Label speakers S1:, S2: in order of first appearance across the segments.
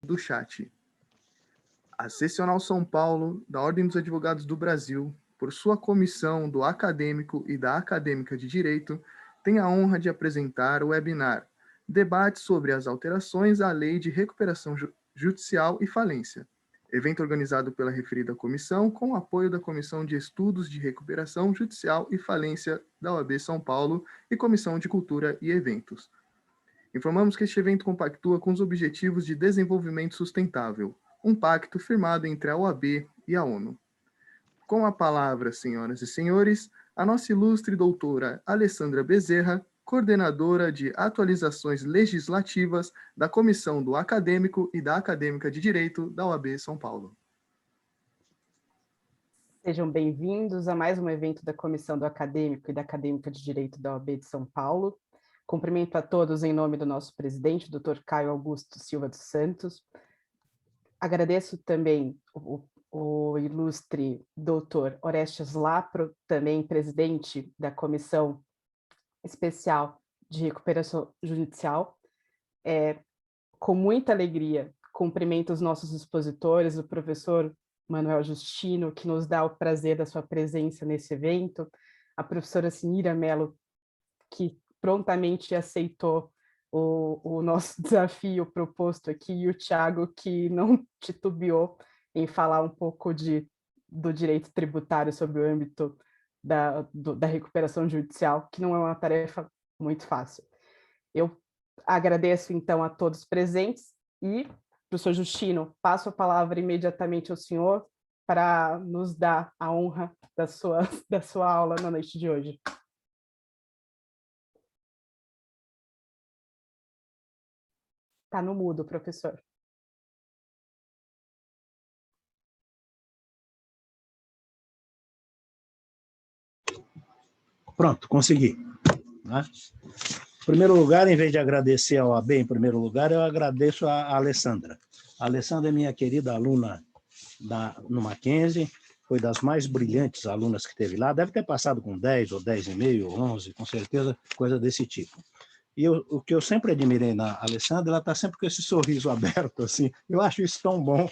S1: do chat. A Seccional São Paulo, da Ordem dos Advogados do Brasil, por sua comissão do Acadêmico e da Acadêmica de Direito, tem a honra de apresentar o webinar Debate sobre as alterações à Lei de Recuperação Judicial e Falência, evento organizado pela referida comissão com o apoio da Comissão de Estudos de Recuperação Judicial e Falência da OAB São Paulo e Comissão de Cultura e Eventos. Informamos que este evento compactua com os Objetivos de Desenvolvimento Sustentável, um pacto firmado entre a OAB e a ONU. Com a palavra, senhoras e senhores, a nossa ilustre doutora Alessandra Bezerra, coordenadora de atualizações legislativas da Comissão do Acadêmico e da Acadêmica de Direito da OAB São Paulo.
S2: Sejam bem-vindos a mais um evento da Comissão do Acadêmico e da Acadêmica de Direito da OAB de São Paulo. Cumprimento a todos em nome do nosso presidente, Dr. Caio Augusto Silva dos Santos. Agradeço também o ilustre doutor Orestes Lapro, também presidente da Comissão Especial de Recuperação Judicial. Com muita alegria, cumprimento os nossos expositores, o professor Manuel Justino, que nos dá o prazer da sua presença nesse evento, a professora Sinira Mello, que prontamente aceitou o nosso desafio proposto aqui, e o Thiago, que não titubeou em falar um pouco do direito tributário sobre o âmbito da recuperação judicial, que não é uma tarefa muito fácil. Eu agradeço, então, a todos presentes e, professor Justino, passo a palavra imediatamente ao senhor para nos dar a honra da sua aula na noite de hoje. Está no mudo, professor.
S3: Pronto, consegui. Né? Em primeiro lugar, em vez de agradecer ao OAB, em primeiro lugar, eu agradeço a Alessandra. A Alessandra é minha querida aluna no Mackenzie, foi das mais brilhantes alunas que teve lá, deve ter passado com 10 ou 10,5 ou 11, com certeza, coisa desse tipo. E o que eu sempre admirei na Alessandra, ela está sempre com esse sorriso aberto, assim, eu acho isso tão bom.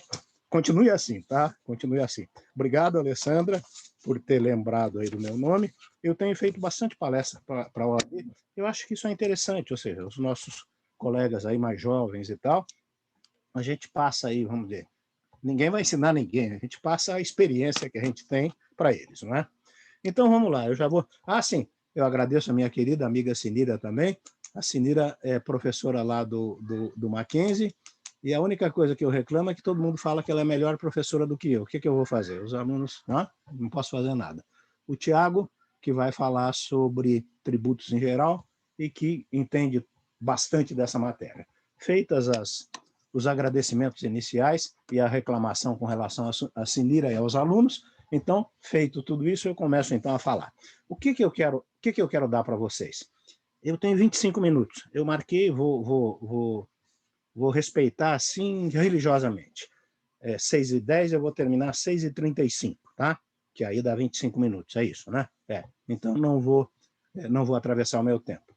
S3: Continue assim, tá? Continue assim. Obrigado, Alessandra, por ter lembrado aí do meu nome. Eu tenho feito bastante palestra para a OAB, eu acho que isso é interessante, ou seja, os nossos colegas aí mais jovens e tal, a gente passa aí, vamos dizer, ninguém vai ensinar ninguém, a gente passa a experiência que a gente tem para eles, não é? Então, vamos lá, eu já vou... Ah, sim, eu agradeço a minha querida amiga Sinira também. A Sinira é professora lá do Mackenzie, e a única coisa que eu reclamo é que todo mundo fala que ela é melhor professora do que eu. O que eu vou fazer? Os alunos, não posso fazer nada. O Tiago, que vai falar sobre tributos em geral e que entende bastante dessa matéria. Feitas os agradecimentos iniciais e a reclamação com relação a Sinira e aos alunos, então, feito tudo isso, eu começo então a falar. O que eu quero dar para vocês? Eu tenho 25 minutos. Eu marquei, vou respeitar assim religiosamente. 6h10, eu vou terminar 6h35, tá? Que aí dá 25 minutos, é isso, né? Então não vou atravessar o meu tempo.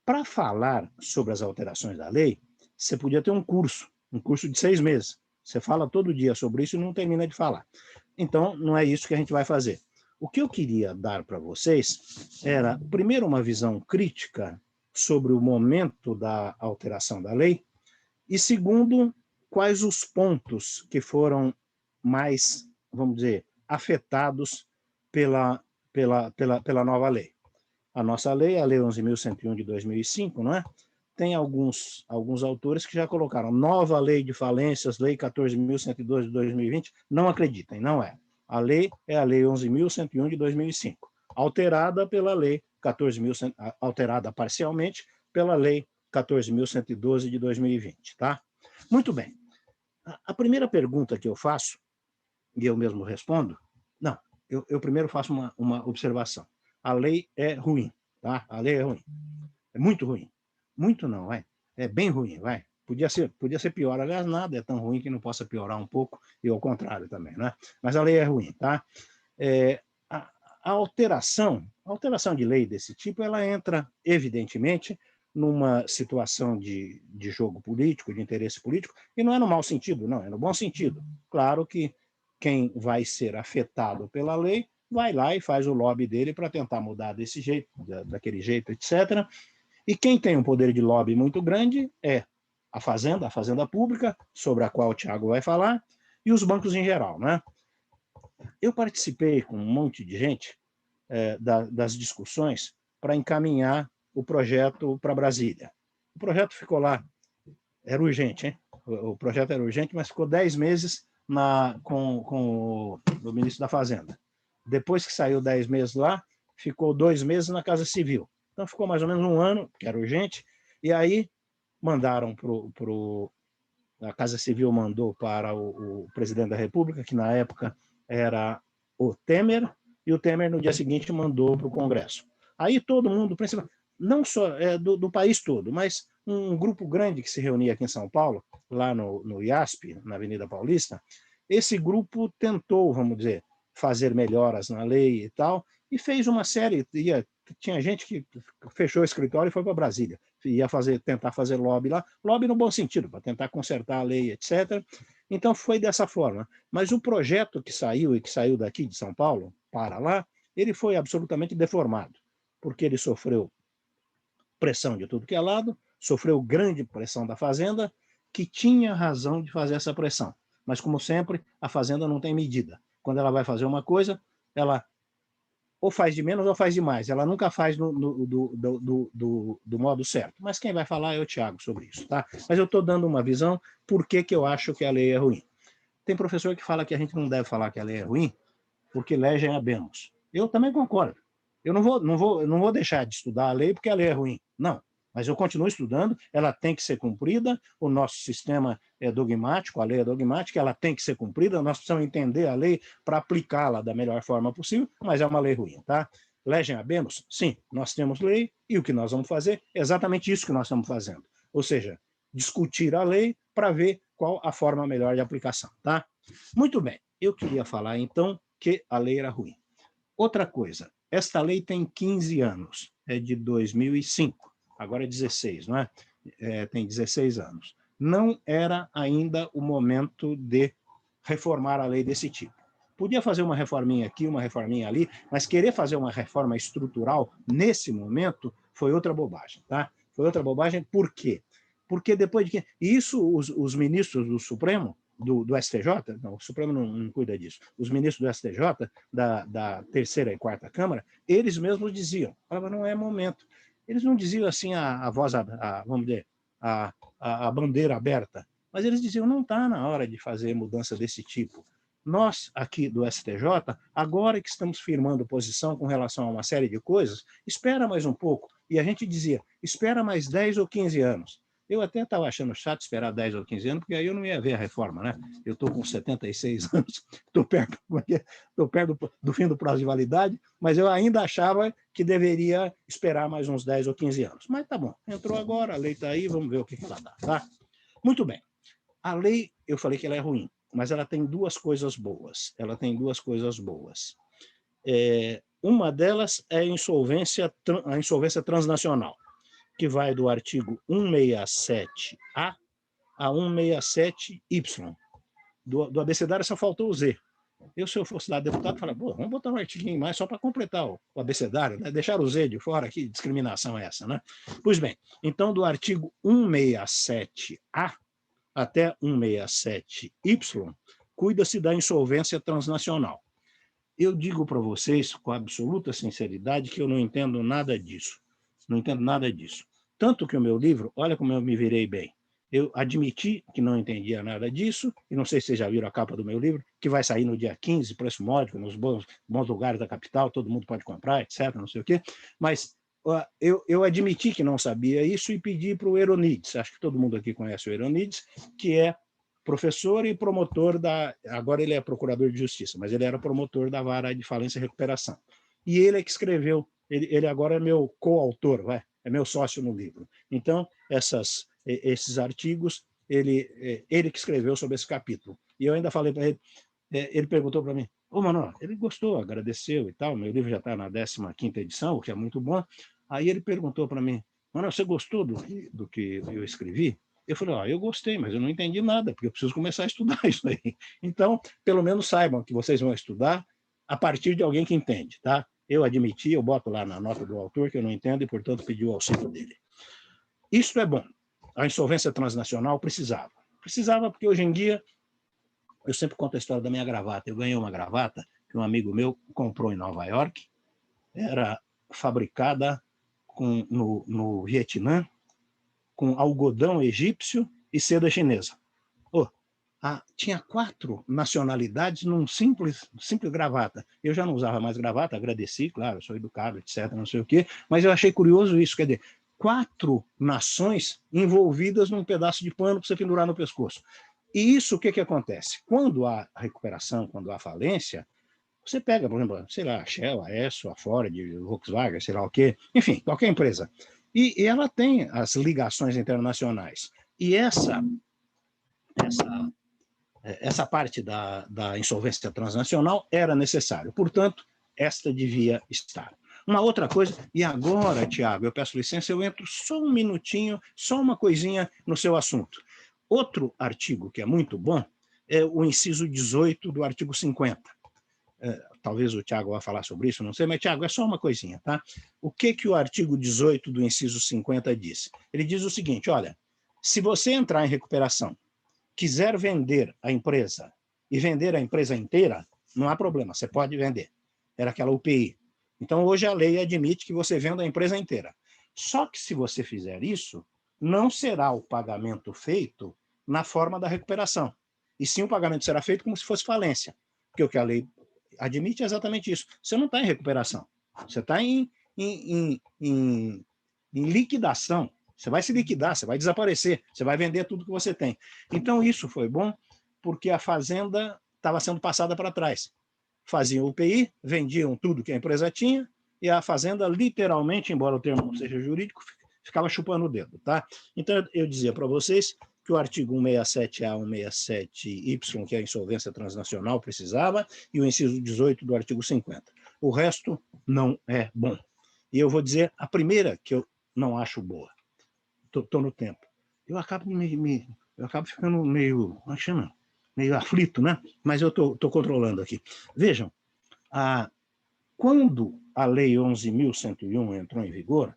S3: Para falar sobre as alterações da lei, você podia ter um curso de 6 meses. Você fala todo dia sobre isso e não termina de falar. Então, não é isso que a gente vai fazer. O que eu queria dar para vocês era, primeiro, uma visão crítica sobre o momento da alteração da lei, e segundo, quais os pontos que foram mais, vamos dizer, afetados pela nova lei. A nossa lei, a Lei 11.101 de 2005, não é? Tem alguns autores que já colocaram nova lei de falências, lei 14.112 de 2020, não acreditem, não é. A lei é a lei 11.101 de 2005, alterada pela lei 14.100, alterada parcialmente pela lei 14.112 de 2020, tá? Muito bem. A primeira pergunta que eu faço, e eu mesmo respondo, não, eu primeiro faço uma observação. A lei é ruim, tá? A lei é ruim. É muito ruim. Muito não, vai. É bem ruim, vai. Podia ser pior. Aliás, nada é tão ruim que não possa piorar um pouco, e ao contrário também, né? Mas a lei é ruim, tá? A alteração de lei desse tipo, ela entra, evidentemente, numa situação de jogo político, de interesse político, e não é no mau sentido, não, é no bom sentido. Claro que quem vai ser afetado pela lei vai lá e faz o lobby dele para tentar mudar desse jeito, daquele jeito, etc. E quem tem um poder de lobby muito grande é a Fazenda Pública, sobre a qual o Tiago vai falar, e os bancos em geral, né? Eu participei com um monte de gente das discussões para encaminhar o projeto para Brasília. O projeto ficou lá, era urgente, hein? O projeto era urgente, mas ficou 10 meses com o ministro da Fazenda. Depois que saiu 10 meses lá, ficou 2 meses na Casa Civil. Então ficou mais ou menos um ano, que era urgente, e aí mandaram a Casa Civil mandou para o presidente da República, que na época era o Temer, e o Temer no dia seguinte mandou para o Congresso. Aí todo mundo, não só do país todo, mas um grupo grande que se reunia aqui em São Paulo, lá no IASP, na Avenida Paulista, esse grupo tentou, vamos dizer, fazer melhoras na lei e tal, e fez uma série, tinha gente que fechou o escritório e foi para Brasília, ia tentar fazer lobby lá, lobby no bom sentido, para tentar consertar a lei, etc. Então foi dessa forma. Mas o projeto que saiu daqui de São Paulo para lá, ele foi absolutamente deformado, porque ele sofreu pressão de tudo que é lado, sofreu grande pressão da Fazenda, que tinha razão de fazer essa pressão. Mas, como sempre, a Fazenda não tem medida. Quando ela vai fazer uma coisa, ela ou faz de menos ou faz de mais. Ela nunca faz do modo certo. Mas quem vai falar é o Tiago sobre isso. Tá? Mas eu estou dando uma visão por que eu acho que a lei é ruim. Tem professor que fala que a gente não deve falar que a lei é ruim porque legem habemus. Eu também concordo. Eu não vou deixar de estudar a lei porque a lei é ruim. Não. Mas eu continuo estudando, ela tem que ser cumprida, o nosso sistema é dogmático, a lei é dogmática, ela tem que ser cumprida, nós precisamos entender a lei para aplicá-la da melhor forma possível, mas é uma lei ruim, tá? Legem habemus? Sim, nós temos lei, e o que nós vamos fazer é exatamente isso que nós estamos fazendo. Ou seja, discutir a lei para ver qual a forma melhor de aplicação, tá? Muito bem, eu queria falar então que a lei era ruim. Outra coisa, esta lei tem 15 anos, é de 2005. Agora é 16, não é? Tem 16 anos. Não era ainda o momento de reformar a lei desse tipo. Podia fazer uma reforminha aqui, uma reforminha ali, mas querer fazer uma reforma estrutural nesse momento foi outra bobagem, tá? Foi outra bobagem, por quê? Porque depois de que... Isso os ministros do Supremo, do STJ, não, o Supremo não cuida disso, os ministros do STJ, da terceira e quarta Câmara, eles mesmos diziam, não é momento. Eles não diziam assim a voz, vamos dizer, a bandeira aberta, mas eles diziam, não está na hora de fazer mudança desse tipo. Nós, aqui do STJ, agora que estamos firmando posição com relação a uma série de coisas, espera mais um pouco. E a gente dizia, espera mais 10 ou 15 anos. Eu até estava achando chato esperar 10 ou 15 anos, porque aí eu não ia ver a reforma, né? Eu estou com 76 anos, estou perto do fim do prazo de validade, mas eu ainda achava que deveria esperar mais uns 10 ou 15 anos. Mas tá bom, entrou agora, a lei está aí, vamos ver o que ela dá, tá? Muito bem. A lei, eu falei que ela é ruim, mas ela tem duas coisas boas. Ela tem duas coisas boas. Uma delas é a insolvência transnacional, que vai do artigo 167A a 167Y. Do abecedário só faltou o Z. Se eu fosse lá deputado, falaria, vamos botar um artiguinho mais só para completar o abecedário, né? Deixar o Z de fora, que discriminação é essa, né? Pois bem, então do artigo 167A até 167Y, cuida-se da insolvência transnacional. Eu digo para vocês, com absoluta sinceridade, que eu não entendo nada disso. Não entendo nada disso. Tanto que o meu livro, olha como eu me virei bem. Eu admiti que não entendia nada disso, e não sei se vocês já viram a capa do meu livro, que vai sair no dia 15, preço módico, nos bons lugares da capital, todo mundo pode comprar, etc., não sei o quê. Mas eu admiti que não sabia isso e pedi para o Eronides, acho que todo mundo aqui conhece o Eronides, que é professor e promotor agora ele é procurador de justiça, mas ele era promotor da vara de falência e recuperação. E ele é que escreveu, ele agora é meu coautor, é meu sócio no livro. Então, esses artigos, ele que escreveu sobre esse capítulo. E eu ainda falei para ele, ele perguntou para mim, Manoel, ele gostou, agradeceu e tal, meu livro já está na 15ª edição, o que é muito bom. Aí ele perguntou para mim, Mano, você gostou do que eu escrevi? Eu falei, ó, eu gostei, mas eu não entendi nada, porque eu preciso começar a estudar isso aí. Então, pelo menos saibam que vocês vão estudar a partir de alguém que entende, tá? Eu admiti, eu boto lá na nota do autor que eu não entendo e, portanto, pedi o auxílio dele. Isso é bom. A insolvência transnacional precisava. Precisava porque, hoje em dia, eu sempre conto a história da minha gravata. Eu ganhei uma gravata que um amigo meu comprou em Nova York, era fabricada no Vietnã, com algodão egípcio e seda chinesa. Oh, tinha 4 nacionalidades num simples gravata. Eu já não usava mais gravata, agradeci, claro, sou educado, etc., não sei o quê, mas eu achei curioso isso, quer dizer, 4 nações envolvidas num pedaço de pano para você pendurar no pescoço. E isso, o que acontece? Quando há recuperação, quando há falência, você pega, por exemplo, sei lá, a Shell, a Esso, a Ford, a Volkswagen, sei lá o quê, enfim, qualquer empresa. E ela tem as ligações internacionais. E essa parte da insolvência transnacional era necessário. Portanto, esta devia estar. Uma outra coisa, e agora, Tiago, eu peço licença, eu entro só um minutinho, só uma coisinha no seu assunto. Outro artigo que é muito bom é o inciso 18 do artigo 50. Talvez o Tiago vá falar sobre isso, não sei, mas, Tiago, é só uma coisinha, tá? O que o artigo 18 do inciso 50 diz? Ele diz o seguinte, olha, se você entrar em recuperação, quiser vender a empresa e vender a empresa inteira, não há problema, você pode vender. Era aquela UPI. Então, hoje a lei admite que você venda a empresa inteira. Só que se você fizer isso, não será o pagamento feito na forma da recuperação. E sim o pagamento será feito como se fosse falência. Porque o que a lei admite é exatamente isso. Você não está em recuperação. Você está em liquidação. Você vai se liquidar, você vai desaparecer, você vai vender tudo que você tem. Então, isso foi bom, porque a fazenda estava sendo passada para trás. Faziam UPI, vendiam tudo que a empresa tinha, e a fazenda, literalmente, embora o termo não seja jurídico, ficava chupando o dedo. Tá? Então, eu dizia para vocês que o artigo 167A, 167Y, que é a insolvência transnacional, precisava, e o inciso 18 do artigo 50. O resto não é bom. E eu vou dizer a primeira que eu não acho boa. Estou no tempo. Eu acabo ficando meio aflito, né? Mas eu estou controlando aqui. Vejam, quando a Lei 11.101 entrou em vigor,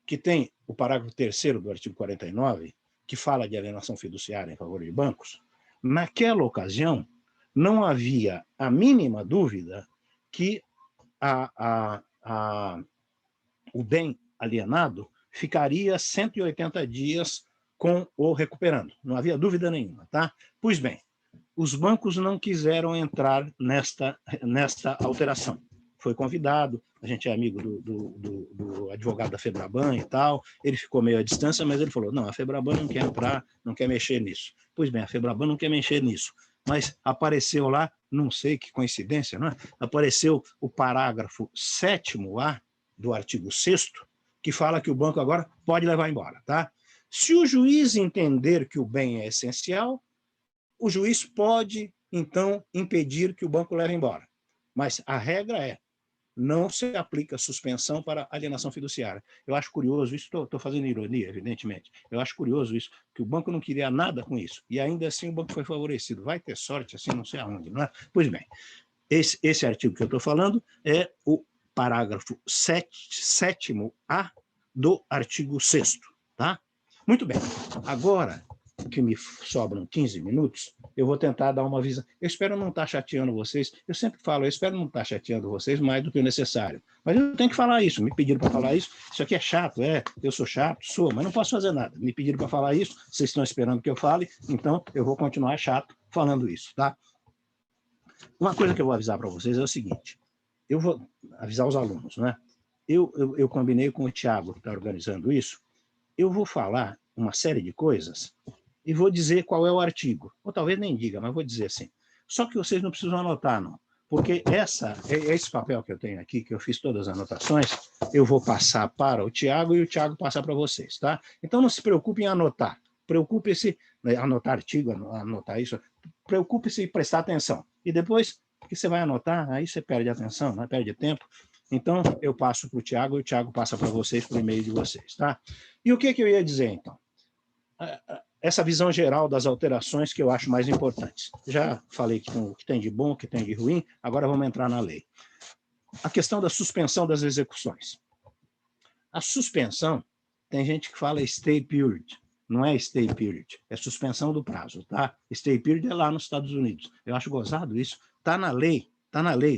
S3: que tem o parágrafo 3º do artigo 49, que fala de alienação fiduciária em favor de bancos, naquela ocasião não havia a mínima dúvida que o bem alienado ficaria 180 dias com o recuperando. Não havia dúvida nenhuma, tá? Pois bem, os bancos não quiseram entrar nesta alteração. Foi convidado, a gente é amigo do advogado da Febraban e tal, ele ficou meio à distância, mas ele falou, não, a Febraban não quer entrar, não quer mexer nisso. Pois bem, a Febraban não quer mexer nisso, mas apareceu lá, não sei que coincidência, não é? Apareceu o parágrafo 7º-A do artigo 6º, que fala que o banco agora pode levar embora, tá? Se o juiz entender que o bem é essencial, o juiz pode, então, impedir que o banco leve embora. Mas a regra é, não se aplica suspensão para alienação fiduciária. Eu acho curioso isso, estou fazendo ironia, evidentemente, eu acho curioso isso, que o banco não queria nada com isso, e ainda assim o banco foi favorecido. Vai ter sorte, assim, não sei aonde, não é? Pois bem, esse artigo que eu estou falando é o parágrafo 7º-A do artigo 6º, tá? Muito bem, agora que me sobram 15 minutos, eu vou tentar dar uma visão. Eu espero não estar chateando vocês, eu sempre falo, eu espero não estar chateando vocês mais do que o necessário, mas eu tenho que falar isso, me pediram para falar isso aqui é chato, eu sou chato, mas não posso fazer nada, me pediram para falar isso, vocês estão esperando que eu fale, então eu vou continuar chato falando isso, tá? Uma coisa que eu vou avisar para vocês é o seguinte, eu vou avisar os alunos, né? Eu combinei com o Tiago, que está organizando isso, eu vou falar uma série de coisas e vou dizer qual é o artigo. Ou talvez nem diga, mas vou dizer assim. Só que vocês não precisam anotar, não. Porque esse papel que eu tenho aqui, que eu fiz todas as anotações, eu vou passar para o Tiago e o Tiago passar para vocês, tá? Então não se preocupem em anotar. Preocupe-se, anotar artigo, anotar isso, preocupe-se em prestar atenção. E depois que você vai anotar, aí você perde atenção, né? Perde tempo. Então, eu passo para o Tiago e o Tiago passa para vocês por e-mail de vocês, tá? E o que eu ia dizer, então? Essa visão geral das alterações que eu acho mais importantes. Já falei o que tem de bom, o que tem de ruim, agora vamos entrar na lei. A questão da suspensão das execuções. A suspensão, tem gente que fala stay period. Não é stay period, é suspensão do prazo, tá? Stay period é lá nos Estados Unidos. Eu acho gozado isso. Está na lei,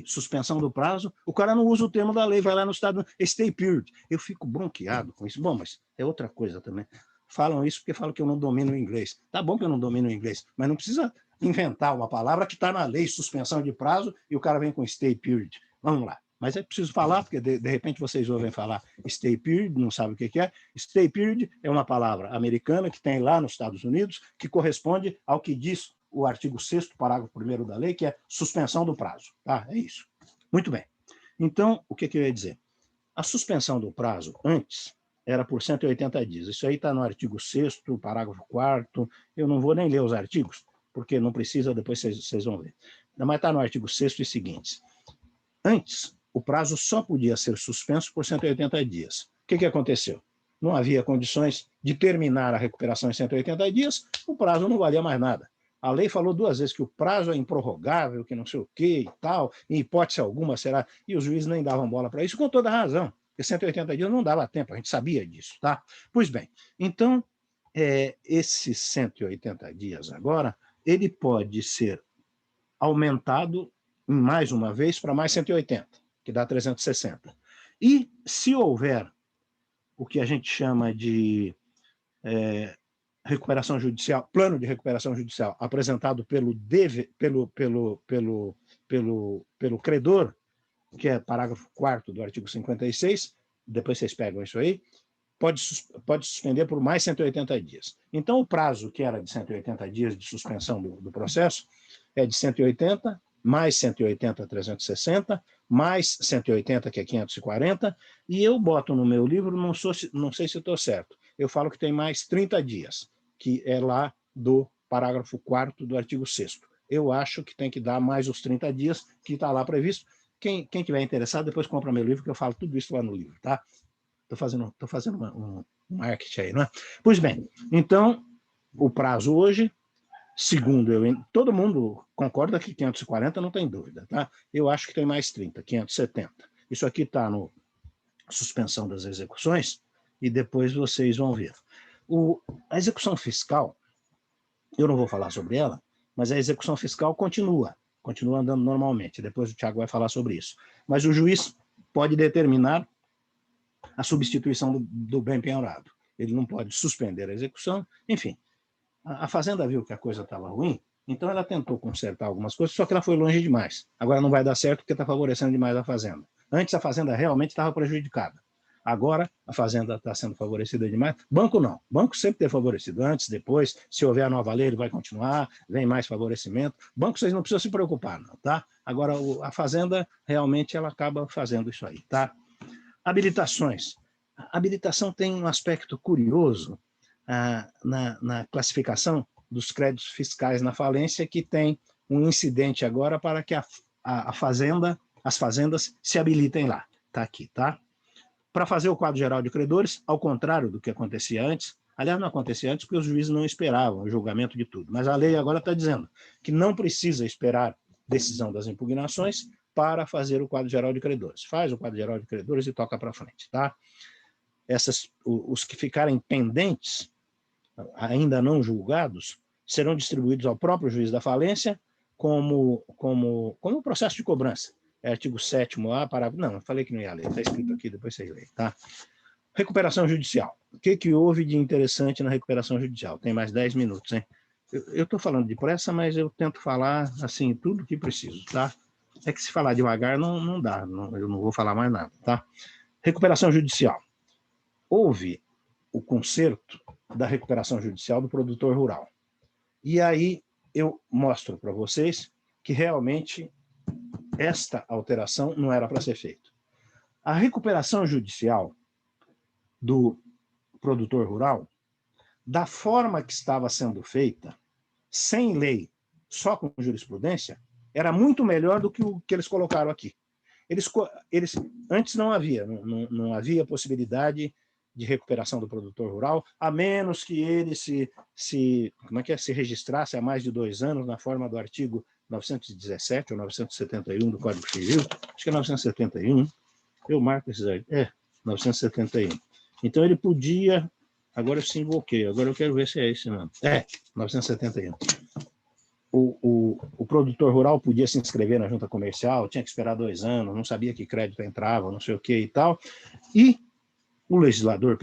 S3: suspensão do prazo, o cara não usa o termo da lei, vai lá no Estado, stay period. Eu fico bronqueado com isso. Bom, mas é outra coisa também. Falam isso porque falam que eu não domino o inglês. Tá bom que eu não domino o inglês, mas não precisa inventar uma palavra que está na lei, suspensão de prazo, e o cara vem com stay period. Vamos lá. Mas é preciso falar, porque de repente vocês ouvem falar stay period, não sabem o que é. Stay period é uma palavra americana que tem lá nos Estados Unidos, que corresponde ao que diz o artigo 6º, parágrafo 1º da lei, que é suspensão do prazo. Tá? É isso. Muito bem. Então, o que eu ia dizer? A suspensão do prazo, antes, era por 180 dias. Isso aí está no artigo 6º, parágrafo 4º. Eu não vou nem ler os artigos, porque não precisa, depois vocês vão ver. Mas está no artigo 6º e seguintes. Antes, o prazo só podia ser suspenso por 180 dias. O que aconteceu? Não havia condições de terminar a recuperação em 180 dias, o prazo não valia mais nada. A lei falou 2 vezes que o prazo é improrrogável, que não sei o quê e tal, em hipótese alguma será, e os juízes nem davam bola para isso, com toda razão, porque 180 dias não dava tempo, a gente sabia disso, tá? Pois bem, então, esses 180 dias agora, ele pode ser aumentado mais uma vez para mais 180, que dá 360. E se houver o que a gente chama de recuperação judicial, plano de recuperação judicial apresentado pelo credor, que é parágrafo 4º do artigo 56, depois vocês pegam isso aí, pode suspender por mais 180 dias. Então, o prazo que era de 180 dias de suspensão do processo é de 180, mais 180, 360, mais 180, que é 540, e eu boto no meu livro, não sei se estou certo, eu falo que tem mais 30 dias, que é lá do parágrafo 4º do artigo 6º. Eu acho que tem que dar mais os 30 dias que está lá previsto. Quem tiver interessado, depois compra meu livro, que eu falo tudo isso lá no livro, tá? Estou fazendo um marketing aí, não é? Pois bem, então, o prazo hoje, segundo todo mundo concorda que 540 não tem dúvida, tá? Eu acho que tem mais 30, 570. Isso aqui está no suspensão das execuções, e depois vocês vão ver. A execução fiscal, eu não vou falar sobre ela, mas a execução fiscal continua andando normalmente. Depois o Tiago vai falar sobre isso. Mas o juiz pode determinar a substituição do bem penhorado. Ele não pode suspender a execução. Enfim, a Fazenda viu que a coisa estava ruim, então ela tentou consertar algumas coisas, só que ela foi longe demais. Agora não vai dar certo porque está favorecendo demais a Fazenda. Antes a Fazenda realmente estava prejudicada. Agora a Fazenda está sendo favorecida demais. Banco não. Banco sempre tem favorecido. Antes, depois, se houver a nova lei, ele vai continuar, vem mais favorecimento. Banco vocês não precisam se preocupar, não, tá? Agora a Fazenda realmente ela acaba fazendo isso aí, tá? Habilitações. A habilitação tem um aspecto curioso na classificação dos créditos fiscais na falência, que tem um incidente agora para que as fazendas se habilitem lá. Está aqui, tá? Para fazer o quadro geral de credores, ao contrário do que acontecia antes, aliás, não acontecia antes porque os juízes não esperavam o julgamento de tudo, mas a lei agora está dizendo que não precisa esperar decisão das impugnações para fazer o quadro geral de credores. Faz o quadro geral de credores e toca para frente, tá? Os que ficarem pendentes, ainda não julgados, serão distribuídos ao próprio juiz da falência como processo de cobrança. É artigo 7º, parágrafo... Não, eu falei que não ia ler, está escrito aqui, depois vocês leem, tá? Recuperação judicial. O que houve de interessante na recuperação judicial? Tem mais 10 minutos, hein? Eu estou falando depressa, mas eu tento falar, assim, tudo que preciso, tá? É que se falar devagar não dá, eu não vou falar mais nada, tá? Recuperação judicial. Houve o conserto da recuperação judicial do produtor rural. E aí eu mostro para vocês que realmente esta alteração não era para ser feita. A recuperação judicial do produtor rural, da forma que estava sendo feita, sem lei, só com jurisprudência, era muito melhor do que o que eles colocaram aqui. Antes não havia possibilidade de recuperação do produtor rural, a menos que ele se registrasse há mais de 2 anos na forma do artigo 917 ou 971 do Código Civil, acho que é 971, eu marco esses aí, 971. Então ele podia, agora eu se invoquei, agora eu quero ver se é esse mesmo. 971. O produtor rural podia se inscrever na junta comercial, tinha que esperar 2 anos, não sabia que crédito entrava, não sei o que e tal, e o legislador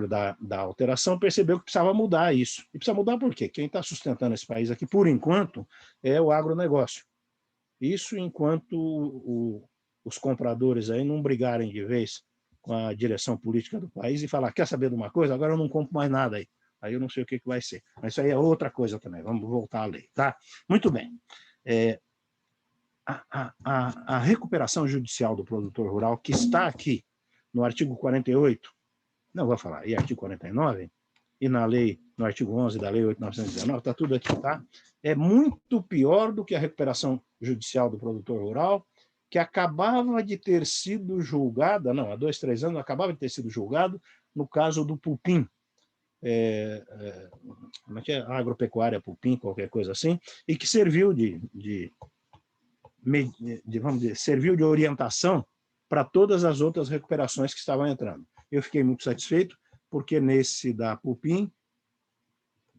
S3: da alteração percebeu que precisava mudar isso. E precisa mudar por quê? Quem está sustentando esse país aqui, por enquanto, é o agronegócio. Isso enquanto os compradores aí não brigarem de vez com a direção política do país e falar, quer saber de uma coisa? Agora eu não compro mais nada aí. Aí eu não sei o que vai ser. Mas isso aí é outra coisa também. Vamos voltar à lei, tá? Muito bem. A recuperação judicial do produtor rural, que está aqui no artigo 48, não vou falar, e artigo 49, e na lei, no artigo 11 da lei 8.919, está tudo aqui, tá? É muito pior do que a recuperação judicial do produtor rural, que acabava de ter sido julgada, há 2, 3 anos, acabava de ter sido julgado no caso do Pupim, como é que é? Agropecuária Pupim, qualquer coisa assim, e que serviu vamos dizer, serviu de orientação para todas as outras recuperações que estavam entrando. Eu fiquei muito satisfeito, porque nesse da Pupim,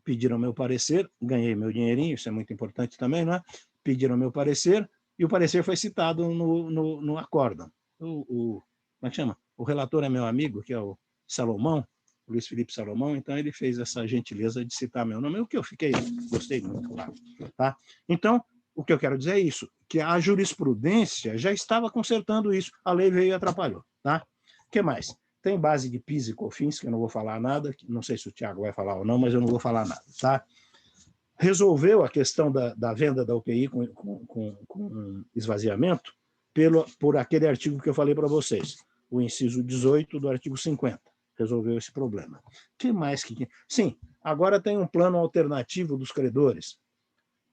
S3: pediram meu parecer, ganhei meu dinheirinho, isso é muito importante também, não é? Pediram meu parecer, e o parecer foi citado no acórdão. Como é que chama? O relator é meu amigo, que é o Salomão, Luiz Felipe Salomão, então ele fez essa gentileza de citar meu nome, o que eu gostei muito, claro. Tá? Então, o que eu quero dizer é isso, que a jurisprudência já estava consertando isso, a lei veio e atrapalhou. Tá? O que mais? Tem base de PIS e COFINS, que eu não vou falar nada, não sei se o Tiago vai falar ou não, mas eu não vou falar nada. Tá? Resolveu a questão da venda da UPI com esvaziamento por aquele artigo que eu falei para vocês, o inciso 18 do artigo 50. Resolveu esse problema. O que mais que... Sim, agora tem um plano alternativo dos credores.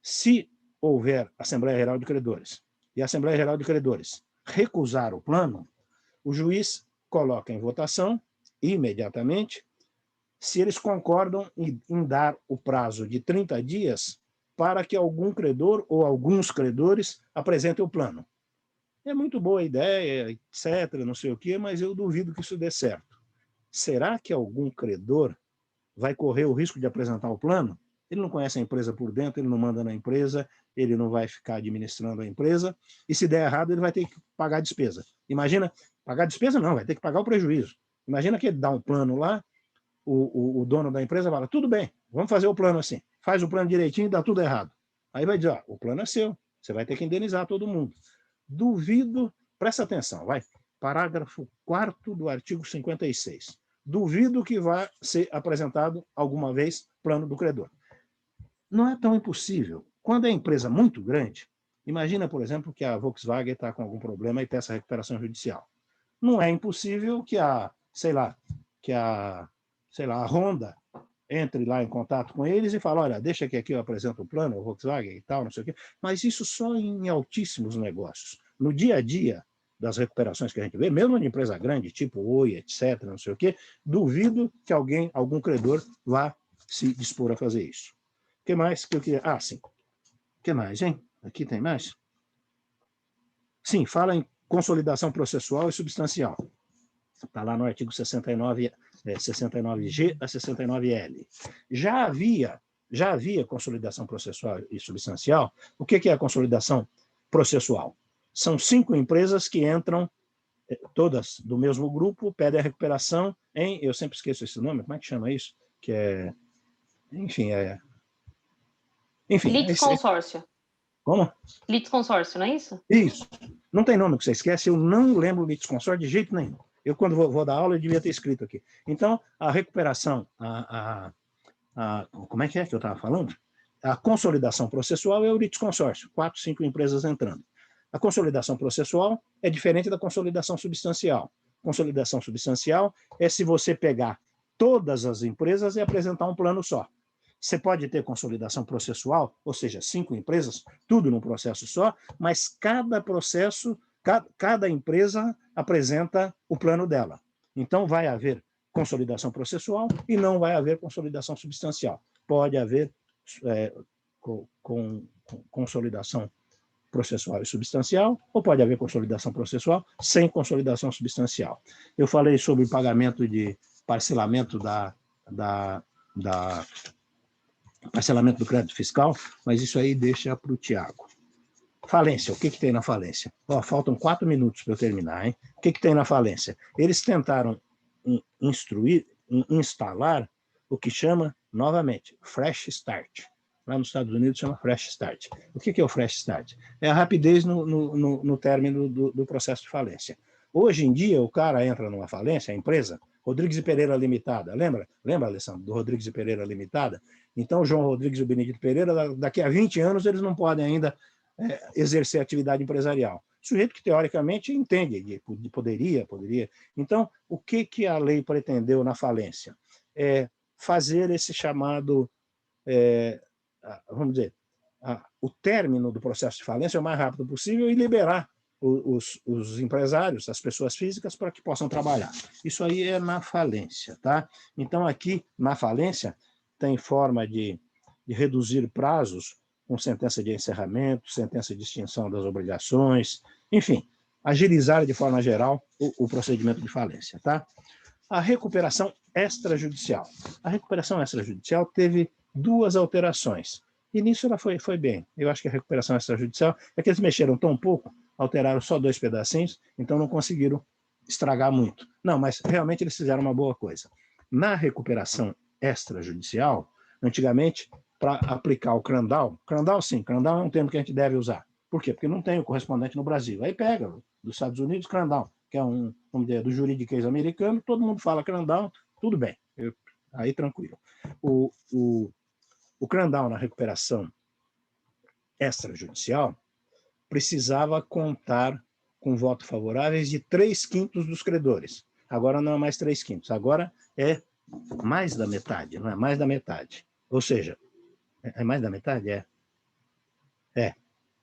S3: Se houver Assembleia Geral de Credores e a Assembleia Geral de Credores recusar o plano, o juiz coloca em votação imediatamente se eles concordam em dar o prazo de 30 dias para que algum credor ou alguns credores apresentem o plano. É muito boa a ideia, etc., não sei o quê, mas eu duvido que isso dê certo. Será que algum credor vai correr o risco de apresentar o plano? Ele não conhece a empresa por dentro, ele não manda na empresa, ele não vai ficar administrando a empresa, e se der errado, ele vai ter que pagar a despesa. Imagina, pagar a despesa não, vai ter que pagar o prejuízo. Imagina que ele dá um plano lá, o dono da empresa fala, tudo bem, vamos fazer o plano assim, faz o plano direitinho e dá tudo errado. Aí vai dizer, o plano é seu, você vai ter que indenizar todo mundo. Duvido, presta atenção, vai, parágrafo 4º do artigo 56. Duvido que vá ser apresentado alguma vez plano do credor. Não é tão impossível. Quando é empresa muito grande, imagina, por exemplo, que a Volkswagen está com algum problema e peça recuperação judicial. Não é impossível que a Honda entre lá em contato com eles e fale, olha, deixa que aqui eu apresento o plano, o Volkswagen e tal, não sei o quê. Mas isso só em altíssimos negócios. No dia a dia das recuperações que a gente vê, mesmo em empresa grande, tipo Oi, etc., não sei o quê, duvido que algum credor vá se dispor a fazer isso. O que mais que eu queria... sim. O que mais, hein? Aqui tem mais? Sim, fala em consolidação processual e substancial. Está lá no artigo 69G a 69L. Já havia consolidação processual e substancial. O que é a consolidação processual? São 5 empresas que entram, todas do mesmo grupo, pedem a recuperação eu sempre esqueço esse nome, como é que chama isso? Que é... Enfim,
S4: Litisconsórcio.
S3: Como?
S4: Litisconsórcio, não é isso?
S3: Isso. Não tem nome que você esquece, eu não lembro o litisconsórcio de jeito nenhum. Eu, quando vou dar aula, eu devia ter escrito aqui. Então, a recuperação, como é que eu estava falando? A consolidação processual é o litisconsórcio, 4, 5 empresas entrando. A consolidação processual é diferente da consolidação substancial. Consolidação substancial é se você pegar todas as empresas e apresentar um plano só. Você pode ter consolidação processual, ou seja, 5 empresas, tudo num processo só, mas cada processo Cada empresa apresenta o plano dela. Então, vai haver consolidação processual e não vai haver consolidação substancial. Pode haver consolidação processual e substancial, ou pode haver consolidação processual sem consolidação substancial. Eu falei sobre o pagamento de parcelamento parcelamento do crédito fiscal, mas isso aí deixa para o Tiago. Falência, o que tem na falência? Faltam 4 minutos para eu terminar, hein? O que tem na falência? Eles tentaram instalar o que chama, novamente, Fresh Start. Lá nos Estados Unidos chama Fresh Start. O que é o Fresh Start? É a rapidez no término do processo de falência. Hoje em dia, o cara entra numa falência, a empresa, Rodrigues e Pereira Limitada, lembra, Alessandro, do Rodrigues e Pereira Limitada? Então, o João Rodrigues e o Benedito Pereira, daqui a 20 anos, eles não podem ainda exercer atividade empresarial. Sujeito que, teoricamente, entende, poderia. Então, o que a lei pretendeu na falência? Fazer esse chamado, vamos dizer, o término do processo de falência o mais rápido possível e liberar os empresários, as pessoas físicas, para que possam trabalhar. Isso aí é na falência, tá? Então, aqui, na falência, tem forma de reduzir prazos com sentença de encerramento, sentença de extinção das obrigações, enfim, agilizar de forma geral o procedimento de falência, tá? A recuperação extrajudicial. A recuperação extrajudicial teve 2 alterações. E nisso ela foi bem. Eu acho que a recuperação extrajudicial é que eles mexeram tão pouco, alteraram só 2 pedacinhos, então não conseguiram estragar muito. Não, mas realmente eles fizeram uma boa coisa. Na recuperação extrajudicial, antigamente, para aplicar o CRANDAL, sim, CRANDAL é um termo que a gente deve usar. Por quê? Porque não tem o correspondente no Brasil. Aí pega, dos Estados Unidos, CRANDAL, que é vamos dizer, do juridiquês americano, todo mundo fala CRANDAL, tudo bem, aí tranquilo. O CRANDAL na recuperação extrajudicial precisava contar com votos favoráveis de 3/5 dos credores. Agora não é mais 3/5, agora é mais da metade, não é mais da metade. Ou seja, é mais da metade?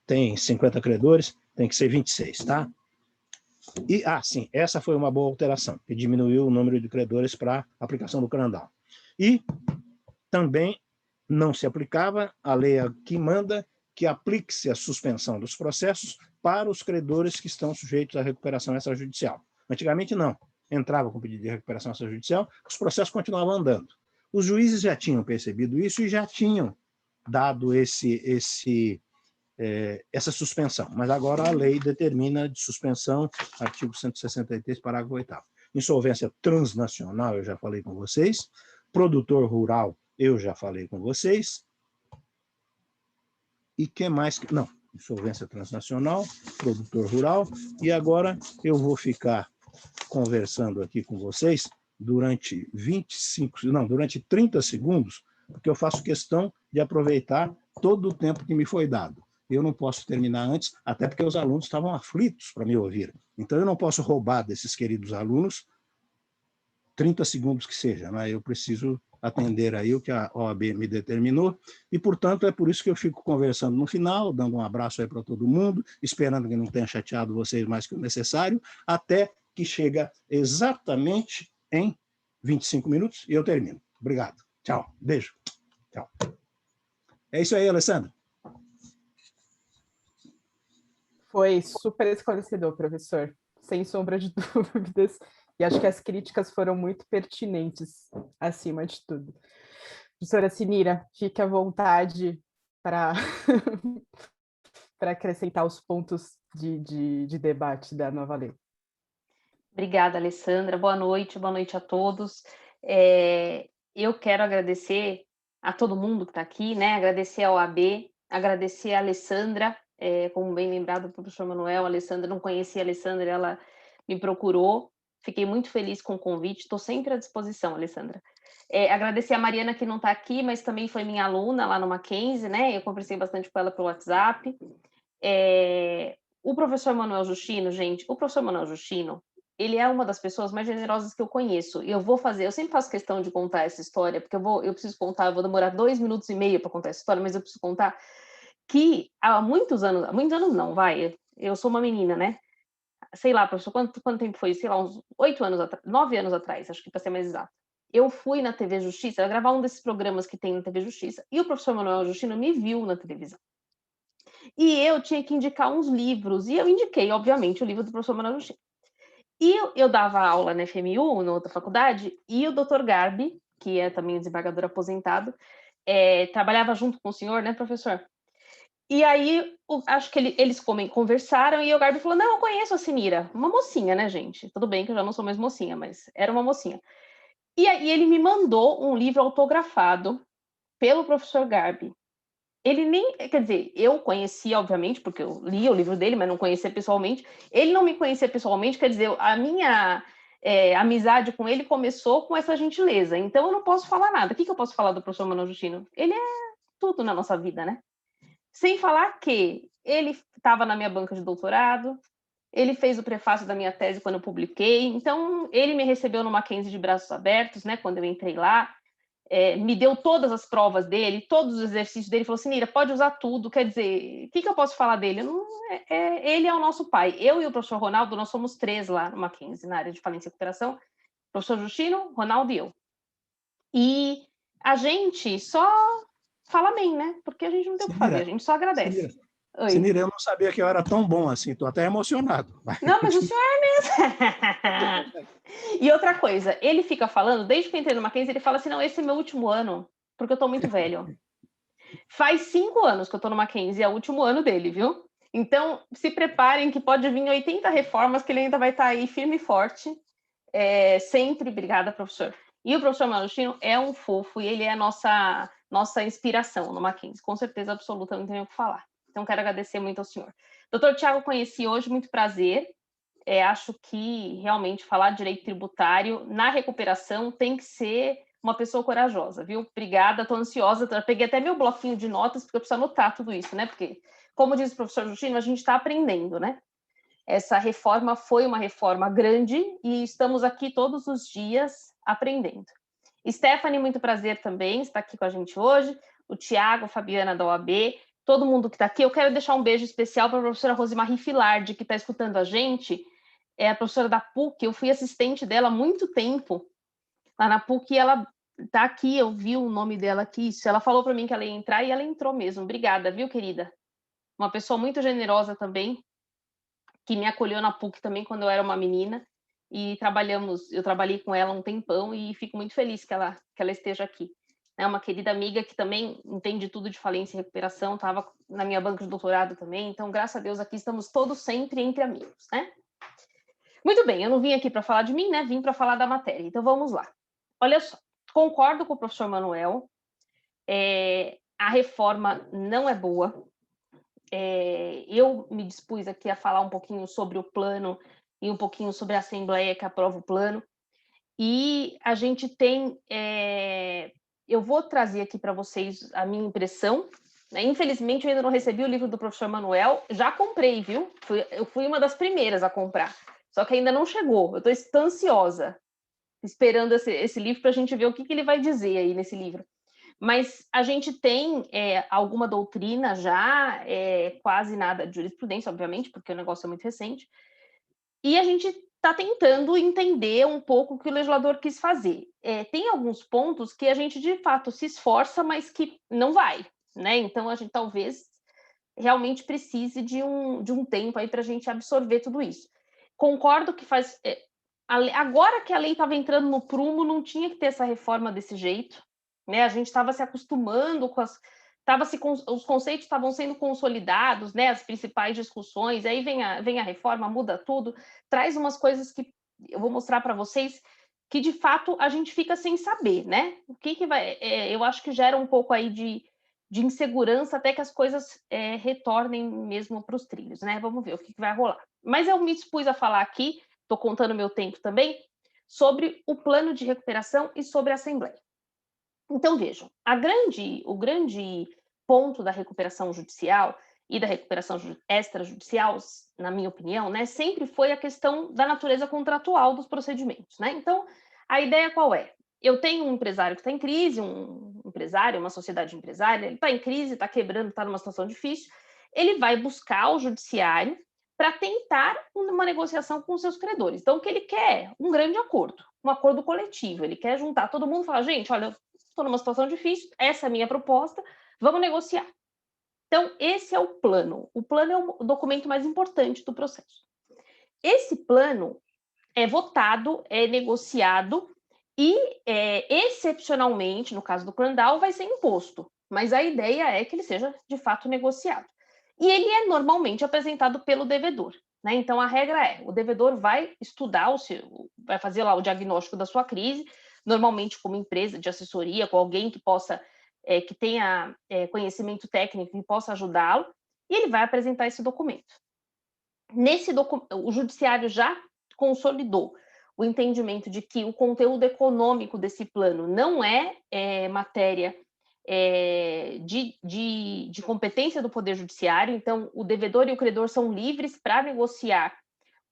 S3: Tem 50 credores, tem que ser 26, tá? E, sim, essa foi uma boa alteração, que diminuiu o número de credores para a aplicação do CRANDAL. E também não se aplicava a lei que manda que aplique-se a suspensão dos processos para os credores que estão sujeitos à recuperação extrajudicial. Antigamente, não. Entrava com pedido de recuperação extrajudicial, os processos continuavam andando. Os juízes já tinham percebido isso e já tinham dado essa suspensão. Mas agora a lei determina de suspensão, artigo 163, parágrafo 8º. Insolvência transnacional, eu já falei com vocês. Produtor rural, eu já falei com vocês. E que mais? Não, insolvência transnacional, produtor rural. E agora eu vou ficar conversando aqui com vocês durante 30 segundos, porque eu faço questão de aproveitar todo o tempo que me foi dado. Eu não posso terminar antes, até porque os alunos estavam aflitos para me ouvir. Então, eu não posso roubar desses queridos alunos 30 segundos que seja, né? Eu preciso atender aí o que a OAB me determinou, e, portanto, é por isso que eu fico conversando no final, dando um abraço aí para todo mundo, esperando que não tenha chateado vocês mais que o necessário, até que chega exatamente em 25 minutos e eu termino. Obrigado. Tchau. Beijo. Tchau. É isso aí, Alessandra.
S2: Foi super esclarecedor, professor, sem sombra de dúvidas. E acho que as críticas foram muito pertinentes, acima de tudo. Professora Sinira, fique à vontade para acrescentar os pontos de debate da nova lei.
S4: Obrigada, Alessandra. Boa noite a todos. Eu quero agradecer a todo mundo que está aqui, né? Agradecer ao OAB, agradecer a Alessandra, como bem lembrado pelo professor Manuel, a Alessandra, não conhecia a Alessandra, ela me procurou. Fiquei muito feliz com o convite, estou sempre à disposição, Alessandra. Agradecer a Mariana, que não está aqui, mas também foi minha aluna lá no Mackenzie, né? Eu conversei bastante com ela pelo WhatsApp. O professor Manuel Justino, gente, o professor Manuel Justino, ele é uma das pessoas mais generosas que eu conheço. E eu sempre faço questão de contar essa história, porque eu preciso contar, eu vou demorar 2 minutos e meio para contar essa história, mas eu preciso contar que há muitos anos não, vai, eu sou uma menina, né? sei lá, professor, quanto tempo foi? Sei lá, uns 8 anos atrás, 9 anos atrás, acho que para ser mais exato. Eu fui na TV Justiça, eu ia gravar um desses programas que tem na TV Justiça, e o professor Manuel Justino me viu na televisão. E eu tinha que indicar uns livros, e eu indiquei, obviamente, o livro do professor Manuel Justino. E eu dava aula na FMU, na outra faculdade, e o Dr. Garbi, que é também desembargador aposentado, trabalhava junto com o senhor, né, professor? E aí, acho que eles conversaram, e o Garbi falou, não, eu conheço a Sinira, uma mocinha, né, gente? Tudo bem que eu já não sou mais mocinha, mas era uma mocinha. E aí ele me mandou um livro autografado pelo professor Garbi. Ele nem, quer dizer, eu conhecia, obviamente, porque eu li o livro dele, mas não conhecia pessoalmente. Ele não me conhecia pessoalmente, quer dizer, a minha amizade com ele começou com essa gentileza. Então, eu não posso falar nada. O que eu posso falar do professor Manuel Justino? Ele é tudo na nossa vida, né? Sem falar que ele estava na minha banca de doutorado, ele fez o prefácio da minha tese quando eu publiquei, então ele me recebeu no Mackenzie de braços abertos, né, quando eu entrei lá, me deu todas as provas dele, todos os exercícios dele, falou assim, Nira, pode usar tudo, quer dizer, o que eu posso falar dele? Ele é o nosso pai. Eu e o professor Ronaldo, nós somos 3 lá no Mackenzie, na área de falência e recuperação, professor Justino, Ronaldo e eu. E a gente só fala bem, né? Porque a gente não tem o que fazer, a gente só agradece.
S3: Sinira, eu não sabia que eu era tão bom assim, estou até emocionado.
S4: Não, mas o senhor é mesmo. E outra coisa, ele fica falando, desde que eu entrei no Mackenzie, ele fala assim, não, esse é meu último ano, porque eu estou muito velho. Faz 5 anos que eu estou no Mackenzie, é o último ano dele, viu? Então, se preparem que pode vir 80 reformas, que ele ainda vai estar aí firme e forte. Sempre, obrigada, professor. E o professor Manuel Justino é um fofo, e ele é a nossa inspiração no Mackenzie, com certeza absoluta, não tenho o que falar. Então, quero agradecer muito ao senhor. Doutor Tiago, conheci hoje, muito prazer. Acho que realmente falar de direito tributário na recuperação tem que ser uma pessoa corajosa, viu? Obrigada, estou ansiosa. Já peguei até meu bloquinho de notas, porque eu preciso anotar tudo isso, né? Porque, como diz o professor Justino, a gente está aprendendo, né? Essa reforma foi uma reforma grande e estamos aqui todos os dias aprendendo. Stephanie, muito prazer também, está aqui com a gente hoje. O Tiago, a Fabiana da OAB, todo mundo que está aqui. Eu quero deixar um beijo especial para a professora Rosemarie Filardi, que está escutando a gente. É a professora da PUC, eu fui assistente dela há muito tempo. Lá na PUC, ela está aqui, eu vi o nome dela aqui. Ela falou para mim que ela ia entrar e ela entrou mesmo. Obrigada, viu, querida? Uma pessoa muito generosa também, que me acolheu na PUC também quando eu era uma menina. E eu trabalhei com ela um tempão e fico muito feliz que ela esteja aqui. É uma querida amiga que também entende tudo de falência e recuperação, estava na minha banca de doutorado também, então, graças a Deus, aqui estamos todos sempre entre amigos, né? Muito bem, eu não vim aqui para falar de mim, né? Vim para falar da matéria, então vamos lá. Olha só, concordo com o professor Manuel, a reforma não é boa. Eu me dispus aqui a falar um pouquinho sobre o plano e um pouquinho sobre a Assembleia que aprova o plano. E a gente tem... eu vou trazer aqui para vocês a minha impressão. Né? Infelizmente, eu ainda não recebi o livro do professor Manuel. Já comprei, viu? Eu fui uma das primeiras a comprar. Só que ainda não chegou. Eu estou ansiosa, esperando esse livro para a gente ver o que ele vai dizer aí nesse livro. Mas a gente tem alguma doutrina já, quase nada de jurisprudência, obviamente, porque o negócio é muito recente, e a gente está tentando entender um pouco o que o legislador quis fazer. Tem alguns pontos que a gente, de fato, se esforça, mas que não vai, né? Então, a gente talvez realmente precise de um tempo aí para a gente absorver tudo isso. Concordo que agora que a lei estava entrando no prumo, não tinha que ter essa reforma desse jeito, né? A gente estava se acostumando com os conceitos estavam sendo consolidados, né? As principais discussões, aí vem a reforma, muda tudo, traz umas coisas que eu vou mostrar para vocês que de fato a gente fica sem saber, né? O que vai? Eu acho que gera um pouco aí de insegurança até que as coisas retornem mesmo para os trilhos, né? Vamos ver o que vai rolar. Mas eu me dispus a falar aqui, estou contando meu tempo também, sobre o plano de recuperação e sobre a Assembleia. Então, vejam, o grande ponto da recuperação judicial e da recuperação extrajudicial, na minha opinião, né, sempre foi a questão da natureza contratual dos procedimentos, né? Então, a ideia qual é? Eu tenho um empresário que está em crise, uma sociedade empresária, ele está em crise, está quebrando, está numa situação difícil, ele vai buscar o judiciário para tentar uma negociação com os seus credores. Então, o que ele quer é um grande acordo, um acordo coletivo. Ele quer juntar todo mundo e falar, gente, olha, estou numa situação difícil, essa é a minha proposta, vamos negociar. Então, esse é o plano. O plano é o documento mais importante do processo. Esse plano é votado, é negociado e, excepcionalmente, no caso do Clandal, vai ser imposto. Mas a ideia é que ele seja, de fato, negociado. E ele é normalmente apresentado pelo devedor, né? Então, a regra é, o devedor vai estudar, vai fazer lá o diagnóstico da sua crise, normalmente com uma empresa de assessoria, com alguém que possa, que tenha conhecimento técnico e possa ajudá-lo, e ele vai apresentar esse documento. O judiciário já consolidou o entendimento de que o conteúdo econômico desse plano não é matéria de competência do Poder Judiciário, então o devedor e o credor são livres para negociar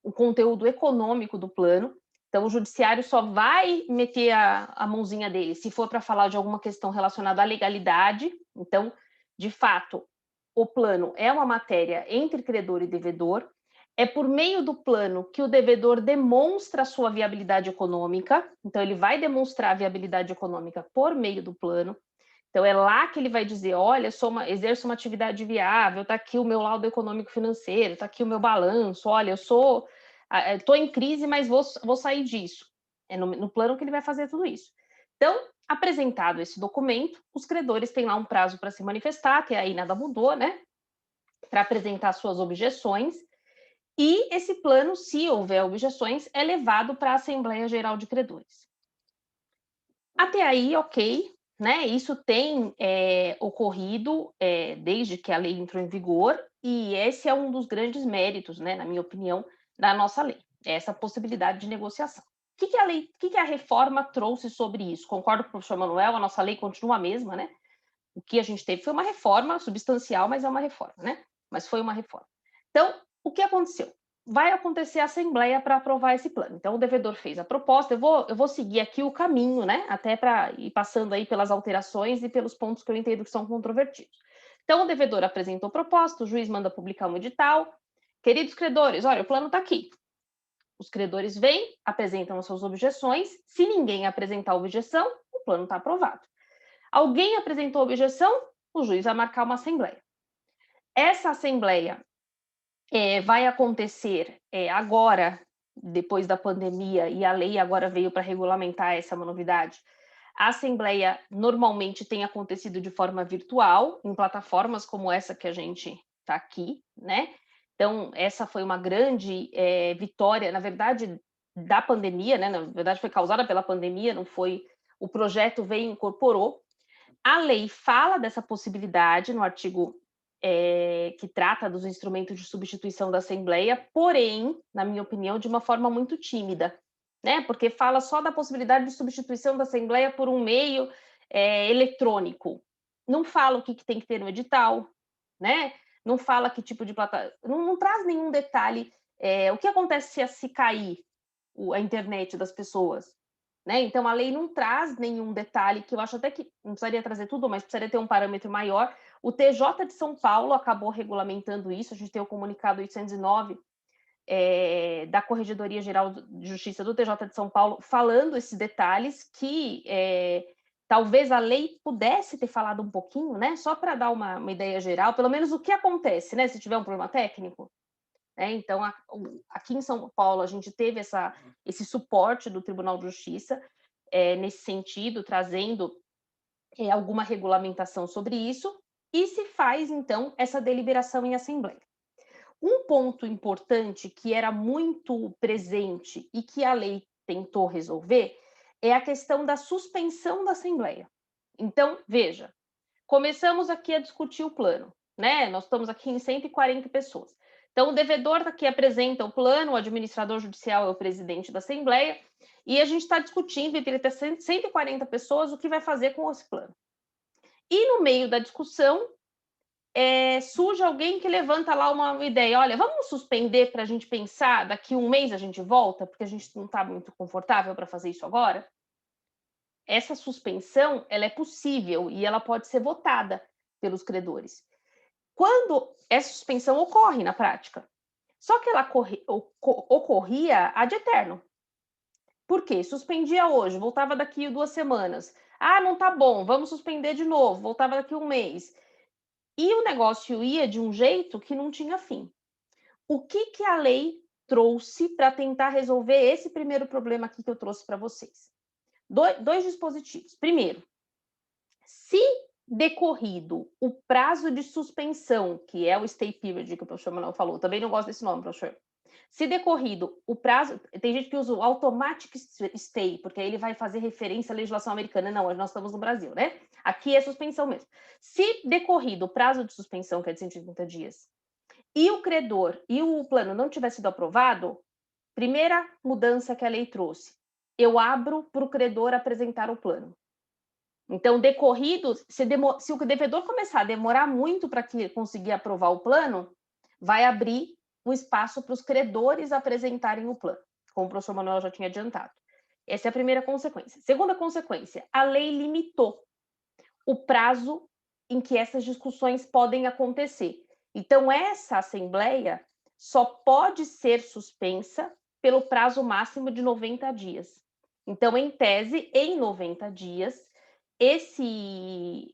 S4: o conteúdo econômico do plano, então o Judiciário só vai meter a mãozinha dele se for para falar de alguma questão relacionada à legalidade, então, de fato, o plano é uma matéria entre credor e devedor, é por meio do plano que o devedor demonstra a sua viabilidade econômica, então ele vai demonstrar a viabilidade econômica por meio do plano, então é lá que ele vai dizer, olha, exerço uma atividade viável, está aqui o meu laudo econômico financeiro, está aqui o meu balanço, olha, estou em crise, mas vou sair disso. É no plano que ele vai fazer tudo isso. Então, apresentado esse documento, os credores têm lá um prazo para se manifestar, que aí nada mudou, né? Para apresentar suas objeções, e esse plano, se houver objeções, é levado para a Assembleia Geral de Credores. Até aí, ok, né? Isso tem ocorrido desde que a lei entrou em vigor, e esse é um dos grandes méritos, né, na minha opinião, da nossa lei, essa possibilidade de negociação. O que a reforma trouxe sobre isso? Concordo com o professor Manuel, a nossa lei continua a mesma, né? O que a gente teve foi uma reforma substancial, mas é uma reforma, né? Mas foi uma reforma. Então, o que aconteceu? Vai acontecer a assembleia para aprovar esse plano. Então, o devedor fez a proposta, eu vou seguir aqui o caminho, né? Até para ir passando aí pelas alterações e pelos pontos que eu entendo que são controvertidos. Então, o devedor apresentou a proposta, o juiz manda publicar um edital. Queridos credores, olha, o plano está aqui. Os credores vêm, apresentam as suas objeções. Se ninguém apresentar objeção, o plano está aprovado. Alguém apresentou objeção, o juiz vai marcar uma assembleia. Essa assembleia vai acontecer agora, depois da pandemia, e a lei agora veio para regulamentar essa novidade. A assembleia normalmente tem acontecido de forma virtual, em plataformas como essa que a gente está aqui, né? Então, essa foi uma grande vitória, na verdade, da pandemia, né? Na verdade, foi causada pela pandemia, não foi... O projeto veio e incorporou. A lei fala dessa possibilidade no artigo que trata dos instrumentos de substituição da Assembleia, porém, na minha opinião, de uma forma muito tímida, né? Porque fala só da possibilidade de substituição da Assembleia por um meio eletrônico. Não fala o que tem que ter no edital, né? Não fala que tipo de plataforma... Não traz nenhum detalhe. O que acontece se cair a internet das pessoas? Né? Então, a lei não traz nenhum detalhe, que eu acho até que não precisaria trazer tudo, mas precisaria ter um parâmetro maior. O TJ de São Paulo acabou regulamentando isso, a gente tem o comunicado 809 da Corregedoria Geral de Justiça do TJ de São Paulo, falando esses detalhes que talvez a lei pudesse ter falado um pouquinho, né? Só para dar uma ideia geral, pelo menos o que acontece, né? Se tiver um problema técnico. Então, aqui em São Paulo, a gente teve esse suporte do Tribunal de Justiça nesse sentido, trazendo alguma regulamentação sobre isso, e se faz, então, essa deliberação em assembleia. Um ponto importante que era muito presente e que a lei tentou resolver é a questão da suspensão da assembleia. Então, veja, começamos aqui a discutir o plano, né? Nós estamos aqui em 140 pessoas. Então, o devedor aqui apresenta o plano, o administrador judicial é o presidente da Assembleia, e a gente está discutindo, entre 140 pessoas, o que vai fazer com esse plano. E no meio da discussão, surge alguém que levanta lá uma ideia, olha, vamos suspender para a gente pensar, daqui a um mês a gente volta, porque a gente não está muito confortável para fazer isso agora? Essa suspensão, ela é possível e ela pode ser votada pelos credores. Quando essa suspensão ocorre na prática. Só que ela ocorria ad eterno. Por quê? Suspendia hoje, voltava daqui 2 semanas. Ah, não tá bom, vamos suspender de novo, voltava daqui 1 mês. E o negócio ia de um jeito que não tinha fim. O que a lei trouxe para tentar resolver esse primeiro problema aqui que eu trouxe para vocês? Dois dispositivos. Primeiro, se decorrido o prazo de suspensão, que é o stay period que o professor Manuel falou, também não gosto desse nome, professor. Se decorrido o prazo, tem gente que usa o automatic stay, porque aí ele vai fazer referência à legislação americana. Não, nós estamos no Brasil, né? Aqui é suspensão mesmo. Se decorrido o prazo de suspensão, que é de 180 dias, e o credor e o plano não tiver sido aprovado, primeira mudança que a lei trouxe, eu abro para o credor apresentar o plano. Então, decorrido, se o devedor começar a demorar muito para conseguir aprovar o plano, vai abrir um espaço para os credores apresentarem o plano, como o professor Manuel já tinha adiantado. Essa é a primeira consequência. Segunda consequência, a lei limitou o prazo em que essas discussões podem acontecer. Então, essa assembleia só pode ser suspensa pelo prazo máximo de 90 dias. Então, em tese, em 90 dias, esses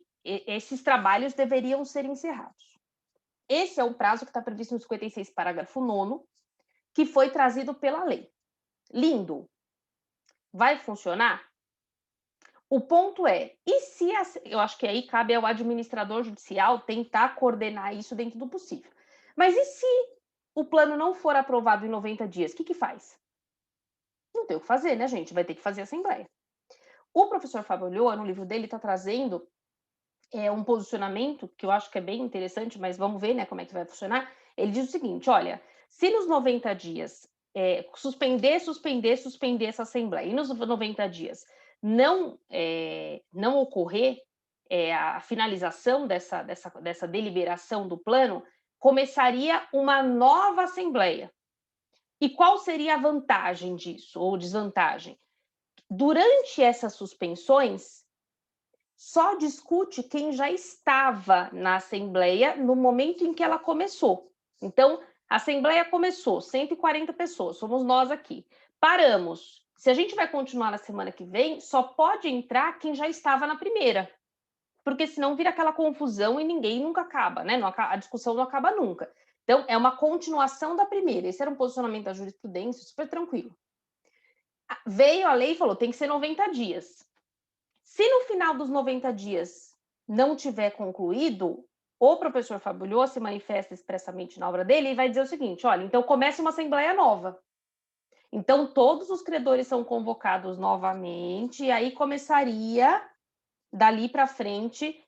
S4: trabalhos deveriam ser encerrados. Esse é o prazo que está previsto no 56, parágrafo 9º, que foi trazido pela lei. Lindo. Vai funcionar? O ponto é, e se eu acho que aí cabe ao administrador judicial tentar coordenar isso dentro do possível. Mas e se o plano não for aprovado em 90 dias? O que faz? Não tem o que fazer, né, gente? Vai ter que fazer assembleia. O professor Fábio Ulloa, no livro dele, está trazendo um posicionamento que eu acho que é bem interessante, mas vamos ver, né, como é que vai funcionar. Ele diz o seguinte, olha, se nos 90 dias suspender essa assembleia, e nos 90 dias não ocorrer a finalização dessa deliberação do plano, começaria uma nova assembleia. E qual seria a vantagem disso, ou desvantagem? Durante essas suspensões, só discute quem já estava na assembleia no momento em que ela começou. Então, a assembleia começou, 140 pessoas, somos nós aqui. Paramos. Se a gente vai continuar na semana que vem, só pode entrar quem já estava na primeira. Porque senão vira aquela confusão e ninguém nunca acaba, né? A discussão não acaba nunca. Então, é uma continuação da primeira. Esse era um posicionamento da jurisprudência super tranquilo. Veio a lei e falou, tem que ser 90 dias. Se no final dos 90 dias não tiver concluído, o professor Fábio Ulloa se manifesta expressamente na obra dele e vai dizer o seguinte, olha, então começa uma assembleia nova. Então, todos os credores são convocados novamente, e aí começaria, dali para frente,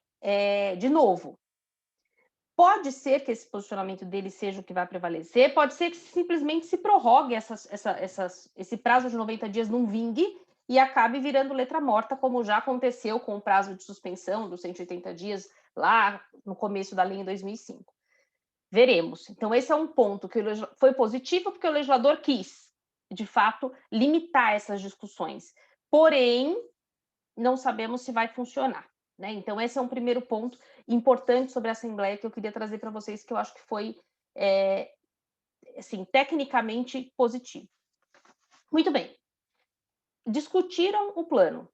S4: de novo. Pode ser que esse posicionamento dele seja o que vai prevalecer, pode ser que simplesmente se prorrogue esse prazo de 90 dias não vingue, e acabe virando letra morta, como já aconteceu com o prazo de suspensão dos 180 dias lá no começo da lei em 2005. Veremos. Então, esse é um ponto que foi positivo, porque o legislador quis, de fato, limitar essas discussões. Porém, não sabemos se vai funcionar, né? Então, esse é um primeiro ponto importante sobre a Assembleia que eu queria trazer para vocês, que eu acho que foi, assim, tecnicamente positivo. Muito bem. Discutiram o plano.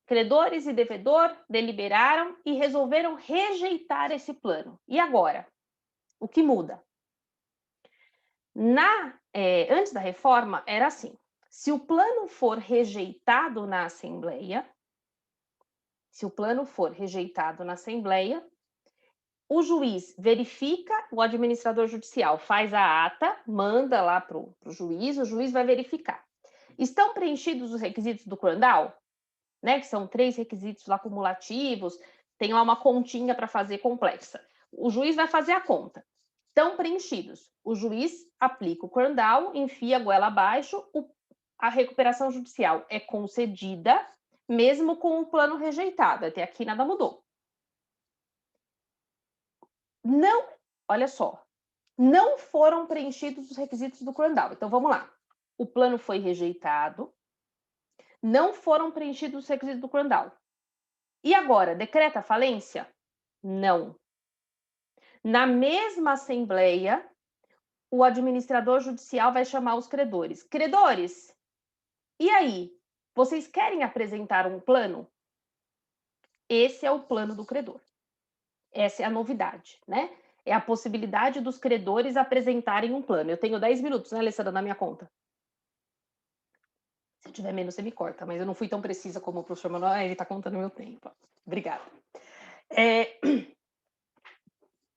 S4: Credores e devedor deliberaram e resolveram rejeitar esse plano. E agora? O que muda? Antes da reforma, era assim. Se o plano for rejeitado na Assembleia, o juiz verifica, o administrador judicial faz a ata, manda lá para o juiz vai verificar. Estão preenchidos os requisitos do Crandall, né? Que são 3 requisitos lá cumulativos, tem lá uma continha para fazer complexa. O juiz vai fazer a conta. Estão preenchidos. O juiz aplica o Crandall, enfia a goela abaixo, a recuperação judicial é concedida, mesmo com o plano rejeitado. Até aqui nada mudou. Não, olha só, não foram preenchidos os requisitos do Crandall. Então, vamos lá. O plano foi rejeitado, não foram preenchidos os requisitos do Crandall. E agora, decreta a falência? Não. Na mesma Assembleia, o administrador judicial vai chamar os credores. Credores, e aí? Vocês querem apresentar um plano? Esse é o plano do credor. Essa é a novidade, né? É a possibilidade dos credores apresentarem um plano. Eu tenho 10 minutos, né, Alessandra, na minha conta. Se tiver menos, você me corta, mas eu não fui tão precisa como o professor Manuel, ele está contando meu tempo. Obrigada.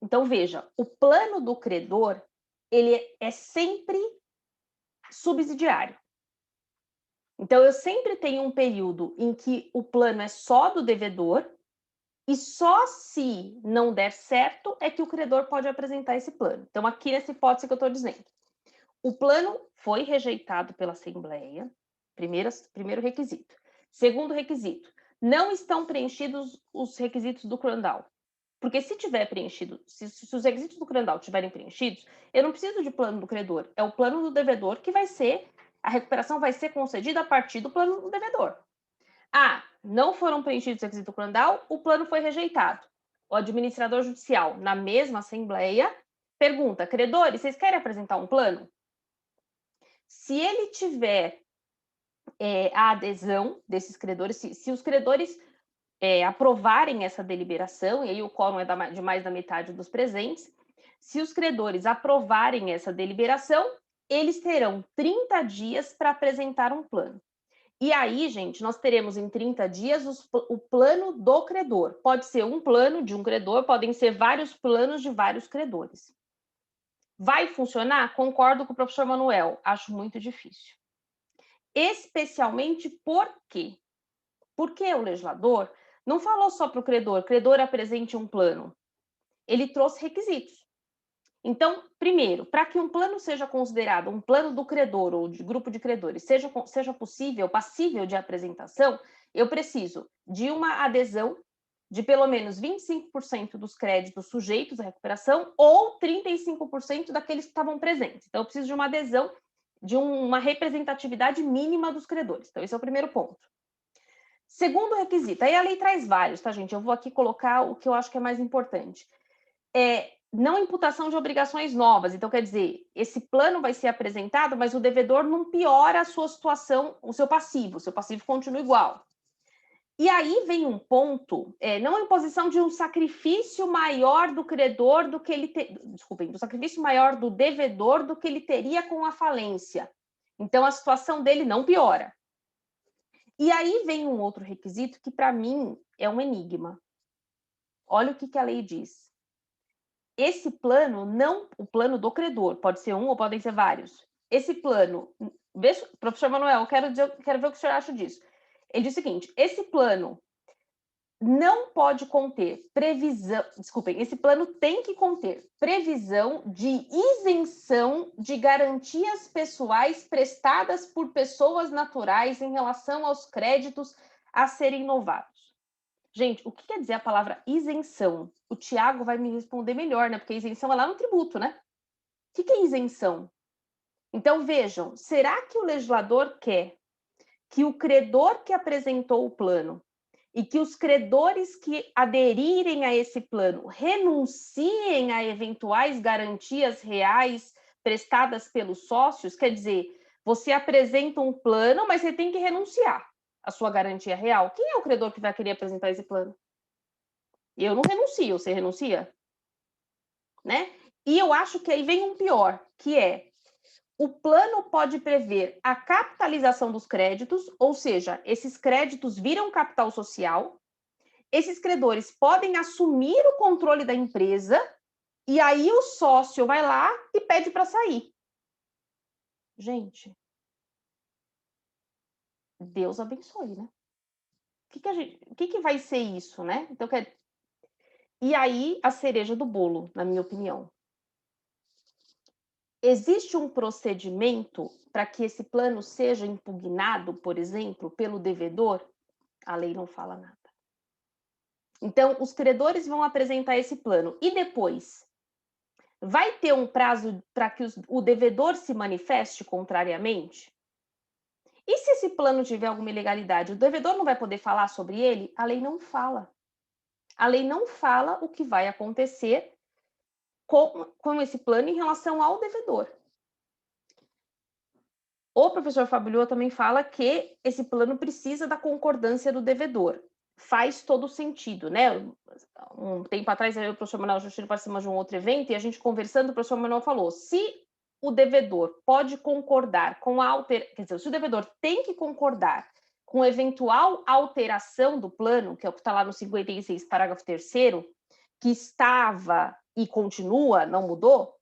S4: Então, veja, o plano do credor, ele é sempre subsidiário. Então, eu sempre tenho um período em que o plano é só do devedor e só se não der certo é que o credor pode apresentar esse plano. Então, aqui nessa hipótese que eu estou dizendo, o plano foi rejeitado pela Assembleia, primeiro requisito. Segundo requisito, não estão preenchidos os requisitos do Crandall. Porque se tiver preenchido, se os requisitos do Crandall estiverem preenchidos, eu não preciso de plano do credor, é o plano do devedor que vai ser, a recuperação vai ser concedida a partir do plano do devedor. Não foram preenchidos os requisitos do Crandall, o plano foi rejeitado. O administrador judicial, na mesma Assembleia, pergunta, credores, vocês querem apresentar um plano? Se ele tiver a adesão desses credores, se os credores aprovarem essa deliberação, e aí o quórum é de mais da metade dos presentes, se os credores aprovarem essa deliberação, eles terão 30 dias para apresentar um plano. E aí, gente, nós teremos em 30 dias o plano do credor. Pode ser um plano de um credor, podem ser vários planos de vários credores. Vai funcionar? Concordo com o professor Manuel, acho muito difícil. Especialmente por quê? Porque o legislador não falou só para o credor apresente um plano. Ele trouxe requisitos. Então, primeiro, para que um plano seja considerado um plano do credor ou de grupo de credores, seja possível, passível de apresentação, eu preciso de uma adesão de pelo menos 25% dos créditos sujeitos à recuperação ou 35% daqueles que estavam presentes. Então, eu preciso de uma adesão, de uma representatividade mínima dos credores. Então, esse é o primeiro ponto. Segundo requisito, aí a lei traz vários, tá, gente? Eu vou aqui colocar o que eu acho que é mais importante. Não imputação de obrigações novas. Então, quer dizer, esse plano vai ser apresentado, mas o devedor não piora a sua situação, o seu passivo continua igual. E aí vem um ponto, não a imposição de um sacrifício maior do credor do que ele do sacrifício maior do devedor do que ele teria com a falência. Então, a situação dele não piora. E aí vem um outro requisito que, para mim, é um enigma. Olha o que a lei diz. Esse plano, o plano do credor, pode ser um ou podem ser vários. Esse plano, professor Manuel, eu quero ver o que o senhor acha disso. Ele diz o seguinte, esse plano não pode conter previsão, esse plano tem que conter previsão de isenção de garantias pessoais prestadas por pessoas naturais em relação aos créditos a serem novados. Gente, o que quer dizer a palavra isenção? O Tiago vai me responder melhor, né? Porque isenção é lá no tributo, né? O que é isenção? Então, vejam, será que o legislador quer que o credor que apresentou o plano e que os credores que aderirem a esse plano renunciem a eventuais garantias reais prestadas pelos sócios? Quer dizer, você apresenta um plano, mas você tem que renunciar à sua garantia real. Quem é o credor que vai querer apresentar esse plano? Eu não renuncio, você renuncia? Né? E eu acho que aí vem um pior, que é o plano pode prever a capitalização dos créditos, ou seja, esses créditos viram capital social, esses credores podem assumir o controle da empresa e aí o sócio vai lá e pede para sair. Gente, Deus abençoe, né? O que vai ser isso, né? Então, e aí, a cereja do bolo, na minha opinião. Existe um procedimento para que esse plano seja impugnado, por exemplo, pelo devedor? A lei não fala nada. Então, os credores vão apresentar esse plano. E depois? Vai ter um prazo para que o devedor se manifeste contrariamente? E se esse plano tiver alguma ilegalidade, o devedor não vai poder falar sobre ele? A lei não fala. A lei não fala o que vai acontecer com esse plano em relação ao devedor. O professor Fabio também fala que esse plano precisa da concordância do devedor. Faz todo sentido, né? Um tempo atrás, eu e o professor Manuel Justino participamos de um outro evento e a gente conversando, o professor Manuel falou, se o devedor pode concordar com a alteração, quer dizer, se o devedor tem que concordar com eventual alteração do plano, que é o que está lá no 56, parágrafo 3º, que estava e continua, não mudou,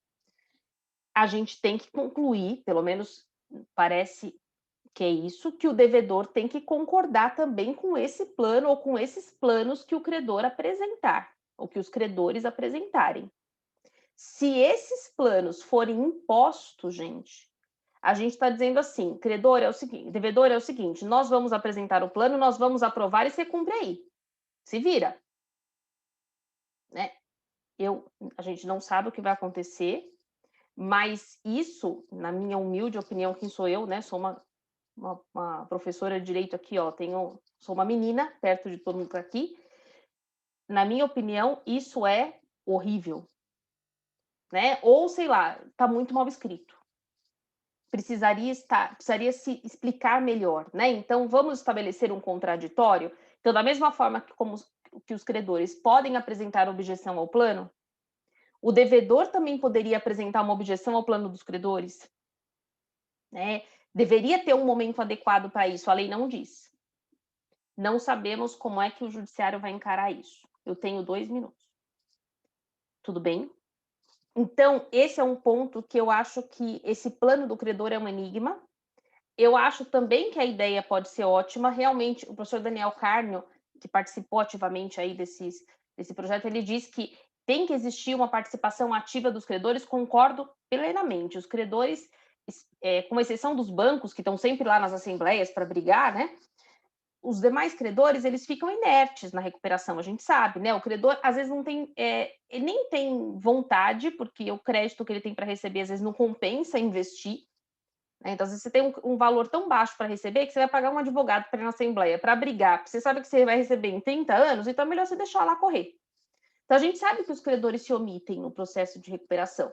S4: a gente tem que concluir, pelo menos parece que é isso, que o devedor tem que concordar também com esse plano ou com esses planos que o credor apresentar, ou que os credores apresentarem. Se esses planos forem impostos, gente, a gente está dizendo assim, credor é o seguinte, devedor é o seguinte, nós vamos apresentar o plano, nós vamos aprovar e você cumpre aí. Se vira. Né? A gente não sabe o que vai acontecer, mas isso, na minha humilde opinião, quem sou eu, né? Sou uma professora de direito aqui, ó, sou uma menina, perto de todo mundo aqui. Na minha opinião, isso é horrível. Né? Ou, sei lá, está muito mal escrito. Precisaria se explicar melhor, né? Então, vamos estabelecer um contraditório. Então, da mesma forma que os credores podem apresentar objeção ao plano, o devedor também poderia apresentar uma objeção ao plano dos credores, né? Deveria ter um momento adequado para isso, a lei não diz. Não sabemos como é que o judiciário vai encarar isso. Eu tenho 2 minutos. Tudo bem? Então, esse é um ponto que eu acho que esse plano do credor é um enigma. Eu acho também que a ideia pode ser ótima. Realmente, o professor Daniel Carnio, que participou ativamente aí desse projeto, ele diz que tem que existir uma participação ativa dos credores, concordo plenamente. Os credores, com exceção dos bancos, que estão sempre lá nas assembleias para brigar, né? Os demais credores, eles ficam inertes na recuperação, a gente sabe, né? O credor, às vezes, não tem, ele nem tem vontade, porque o crédito que ele tem para receber, às vezes, não compensa investir. Né? Então, às vezes, você tem um valor tão baixo para receber que você vai pagar um advogado para ir na assembleia, para brigar, porque você sabe que você vai receber em 30 anos, então é melhor você deixar lá correr. Então, a gente sabe que os credores se omitem no processo de recuperação.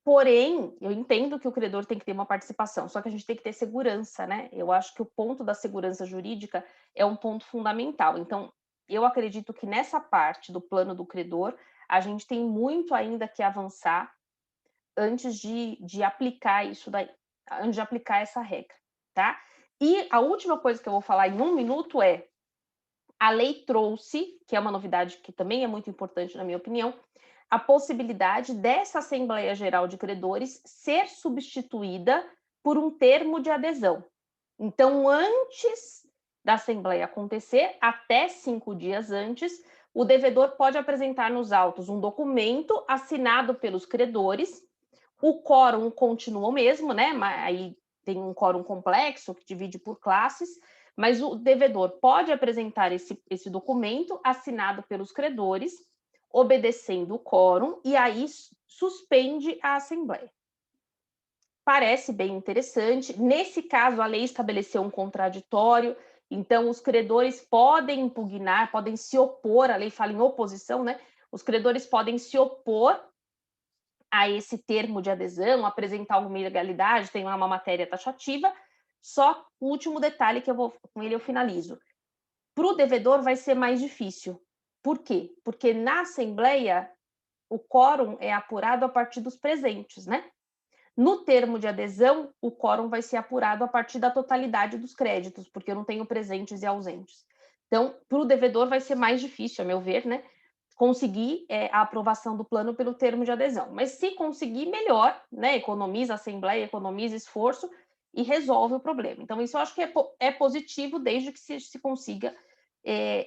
S4: Porém, eu entendo que o credor tem que ter uma participação, só que a gente tem que ter segurança, né? Eu acho que o ponto da segurança jurídica é um ponto fundamental. Então, eu acredito que nessa parte do plano do credor, a gente tem muito ainda que avançar antes de aplicar isso daí, antes de aplicar essa regra, tá? E a última coisa que eu vou falar em 1 minuto é: a lei trouxe, que é uma novidade que também é muito importante, na minha opinião, a possibilidade dessa Assembleia Geral de Credores ser substituída por um termo de adesão. Então, antes da Assembleia acontecer, até 5 dias antes, o devedor pode apresentar nos autos um documento assinado pelos credores. O quórum continua o mesmo, né? Aí tem um quórum complexo que divide por classes, mas o devedor pode apresentar esse documento assinado pelos credores, obedecendo o quórum, e aí suspende a Assembleia. Parece bem interessante. Nesse caso, a lei estabeleceu um contraditório, então os credores podem impugnar, podem se opor, a lei fala em oposição, né? Os credores podem se opor a esse termo de adesão, apresentar alguma ilegalidade, tem lá uma matéria taxativa. Só o último detalhe que com ele eu finalizo. Para o devedor vai ser mais difícil. Por quê? Porque na Assembleia o quórum é apurado a partir dos presentes, né? No termo de adesão, o quórum vai ser apurado a partir da totalidade dos créditos, porque eu não tenho presentes e ausentes. Então, para o devedor vai ser mais difícil, a meu ver, né? Conseguir a aprovação do plano pelo termo de adesão. Mas se conseguir, melhor, né? Economiza a Assembleia, economiza esforço e resolve o problema. Então, isso eu acho que é positivo desde que se consiga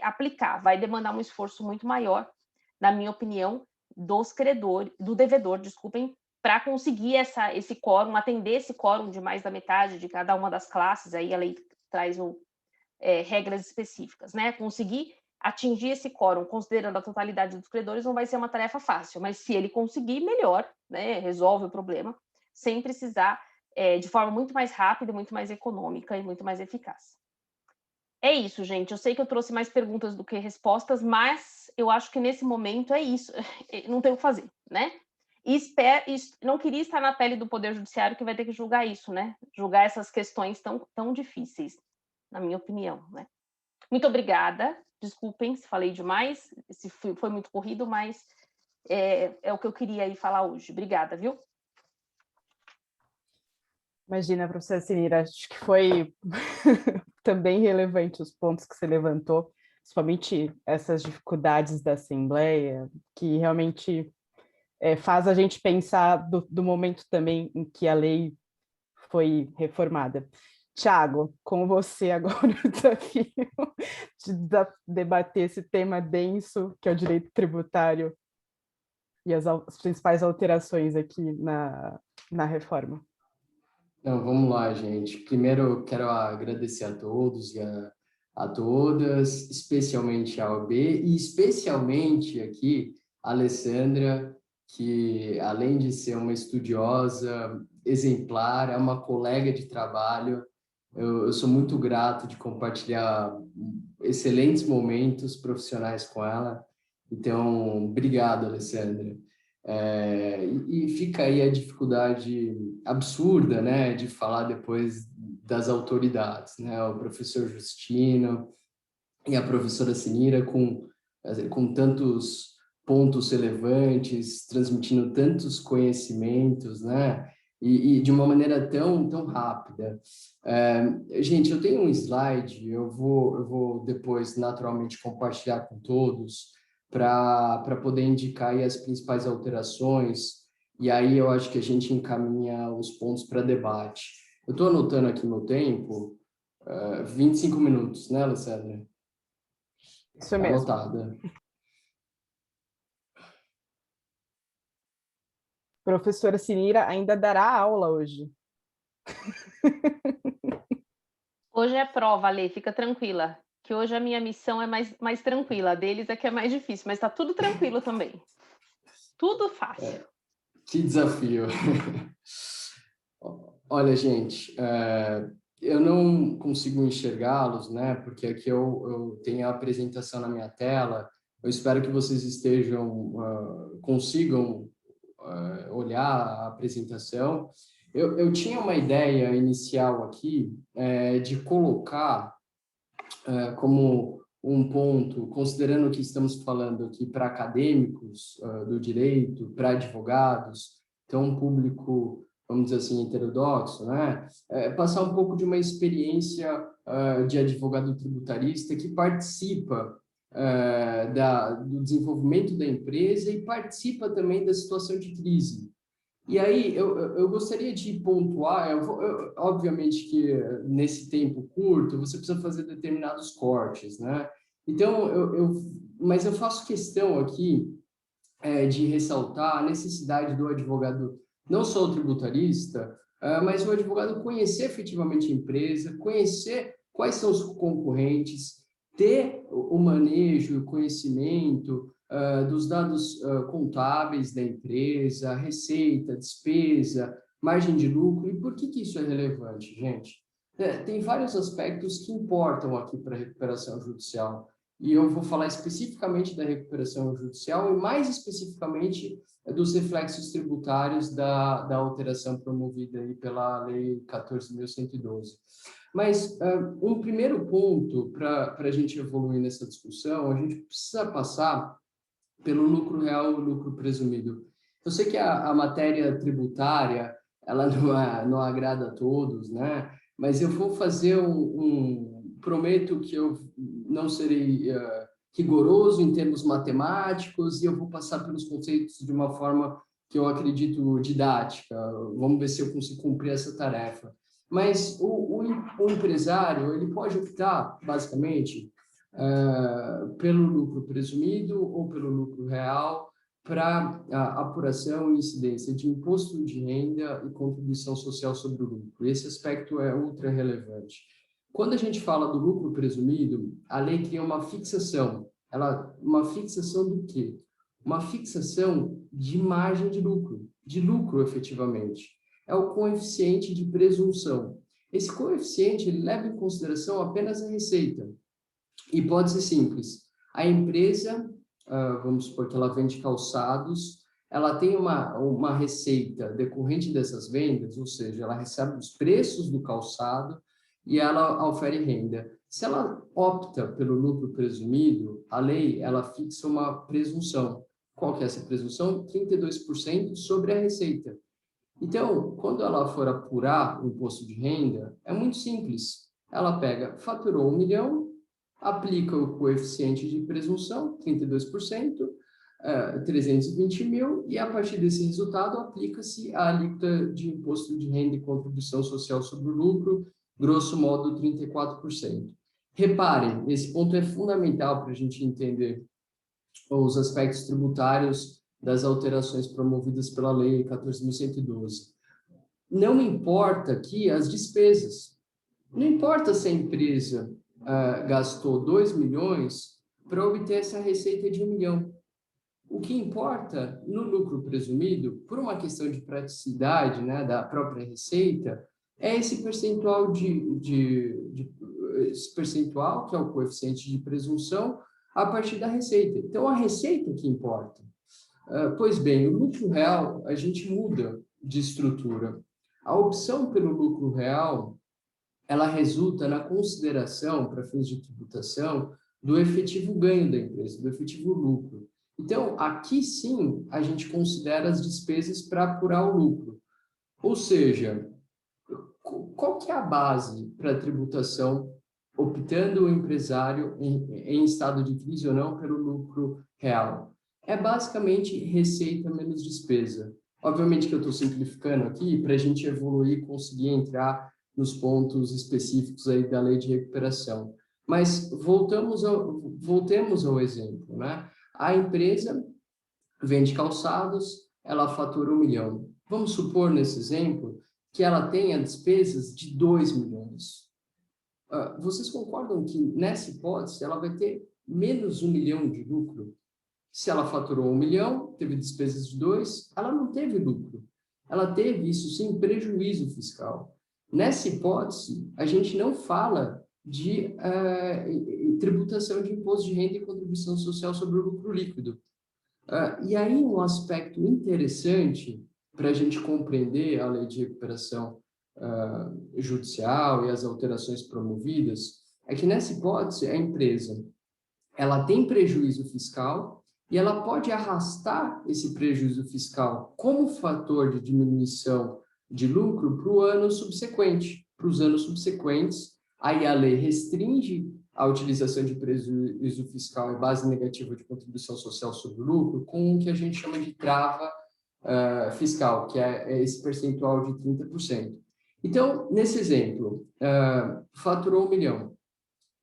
S4: aplicar. Vai demandar um esforço muito maior, na minha opinião, dos credores, do devedor, desculpem, para conseguir esse quórum, atender esse quórum de mais da metade de cada uma das classes, aí a lei traz regras específicas, né? Conseguir atingir esse quórum, considerando a totalidade dos credores, não vai ser uma tarefa fácil, mas se ele conseguir, melhor, né? Resolve o problema, sem precisar, de forma muito mais rápida, muito mais econômica e muito mais eficaz. É isso, gente. Eu sei que eu trouxe mais perguntas do que respostas, mas eu acho que nesse momento é isso. Não tem o que fazer, né? E não queria estar na pele do Poder Judiciário, que vai ter que julgar isso, né? Julgar essas questões tão difíceis, na minha opinião, né? Muito obrigada. Desculpem se falei demais, se foi muito corrido, mas é o que eu queria aí falar hoje. Obrigada, viu?
S2: Imagina, professora Sinira, acho que foi também relevante os pontos que você levantou, principalmente essas dificuldades da Assembleia, que realmente faz a gente pensar do momento também em que a lei foi reformada. Tiago, com você agora o desafio de debater esse tema denso, que é o direito tributário e as principais alterações aqui na reforma.
S5: Então, vamos lá, gente. Primeiro, eu quero agradecer a todos e a todas, especialmente a OAB e especialmente aqui a Alessandra, que além de ser uma estudiosa exemplar, é uma colega de trabalho. Eu sou muito grato de compartilhar excelentes momentos profissionais com ela. Então, obrigado, Alessandra. E fica aí a dificuldade absurda, né, de falar depois das autoridades, né, o professor Justino e a professora Sinira com tantos pontos relevantes, transmitindo tantos conhecimentos, né, e de uma maneira tão rápida. Gente, eu tenho um slide, eu vou depois naturalmente compartilhar com todos, para poder indicar aí as principais alterações, e aí eu acho que a gente encaminha os pontos para debate. Eu estou anotando aqui meu tempo, 25 minutos, né, Alessandra?
S2: Isso mesmo.
S5: Anotada.
S2: Professora Sinira ainda dará aula hoje.
S4: Hoje é prova, Lê, fica tranquila. Que hoje a minha missão é mais tranquila, a deles é que é mais difícil, mas está tudo tranquilo também. Tudo fácil.
S5: Que desafio. Olha, gente, eu não consigo enxergá-los, né? Porque aqui eu tenho a apresentação na minha tela. Eu espero que vocês consigam olhar a apresentação. Eu tinha uma ideia inicial aqui de colocar como um ponto, considerando que estamos falando aqui para acadêmicos do direito, para advogados, então um público, vamos dizer assim, heterodoxo, né? Passar um pouco de uma experiência de advogado tributarista que participa do desenvolvimento da empresa e participa também da situação de crise. E aí, eu gostaria de pontuar, obviamente que nesse tempo curto, você precisa fazer determinados cortes, né? Então, mas eu faço questão aqui de ressaltar a necessidade do advogado, não só o tributarista, mas o advogado conhecer efetivamente a empresa, conhecer quais são os concorrentes, ter o manejo, o conhecimento dos dados contábeis da empresa, receita, despesa, margem de lucro. E por que isso é relevante, gente? Tem vários aspectos que importam aqui para a recuperação judicial. E eu vou falar especificamente da recuperação judicial e mais especificamente dos reflexos tributários da alteração promovida aí pela Lei 14.112. Mas um primeiro ponto para a gente evoluir nessa discussão, a gente precisa passar pelo lucro real e lucro presumido. Eu sei que a matéria tributária, ela não agrada a todos, né? Mas eu vou fazer prometo que eu não serei rigoroso em termos matemáticos e eu vou passar pelos conceitos de uma forma que eu acredito didática. Vamos ver se eu consigo cumprir essa tarefa. Mas o empresário, ele pode optar, basicamente, pelo lucro presumido ou pelo lucro real para a apuração e incidência de imposto de renda e contribuição social sobre o lucro. Esse aspecto é ultra relevante. Quando a gente fala do lucro presumido, a lei cria uma fixação. Uma fixação do quê? Uma fixação de margem de lucro efetivamente. É o coeficiente de presunção. Esse coeficiente ele leva em consideração apenas a receita. Hipótese simples. A empresa, vamos supor que ela vende calçados, ela tem uma receita decorrente dessas vendas, ou seja, ela recebe os preços do calçado e ela ofere renda. Se ela opta pelo lucro presumido, a lei ela fixa uma presunção. Qual que é essa presunção? 32% sobre a receita. Então, quando ela for apurar o imposto de renda, é muito simples. Ela pega, faturou 1 milhão, aplica o coeficiente de presunção, 32%, 320 mil, e a partir desse resultado aplica-se a alíquota de imposto de renda e contribuição social sobre o lucro, grosso modo 34%. Reparem, esse ponto é fundamental para a gente entender os aspectos tributários das alterações promovidas pela Lei 14.112. Não importa aqui as despesas. Não importa se a empresa gastou 2 milhões para obter essa receita de 1 milhão. O que importa no lucro presumido, por uma questão de praticidade, né, da própria receita, é esse percentual esse percentual, que é o coeficiente de presunção, a partir da receita. Então, a receita que importa. Pois bem, o lucro real, a gente muda de estrutura. A opção pelo lucro real, ela resulta na consideração, para fins de tributação, do efetivo ganho da empresa, do efetivo lucro. Então, aqui sim, a gente considera as despesas para apurar o lucro. Ou seja, qual que é a base para a tributação, optando o empresário em estado de crise ou não pelo lucro real? É basicamente receita menos despesa. Obviamente que eu estou simplificando aqui para a gente evoluir e conseguir entrar nos pontos específicos aí da lei de recuperação. Mas voltemos ao exemplo, né? A empresa vende calçados, ela fatura 1 milhão. Vamos supor, nesse exemplo, que ela tenha despesas de 2 milhões. Vocês concordam que, nessa hipótese, ela vai ter menos 1 milhão de lucro? Se ela faturou 1 milhão, teve despesas de 2, ela não teve lucro. Ela teve, isso sim, prejuízo fiscal. Nessa hipótese, a gente não fala de tributação de imposto de renda e contribuição social sobre o lucro líquido. E aí, um aspecto interessante para a gente compreender a lei de recuperação judicial e as alterações promovidas é que, nessa hipótese, a empresa ela tem prejuízo fiscal e ela pode arrastar esse prejuízo fiscal como fator de diminuição de lucro para o ano subsequente. Para os anos subsequentes, aí a lei restringe a utilização de prejuízo fiscal e base negativa de contribuição social sobre o lucro com o que a gente chama de trava fiscal, que é esse percentual de 30%. Então, nesse exemplo, faturou 1 milhão,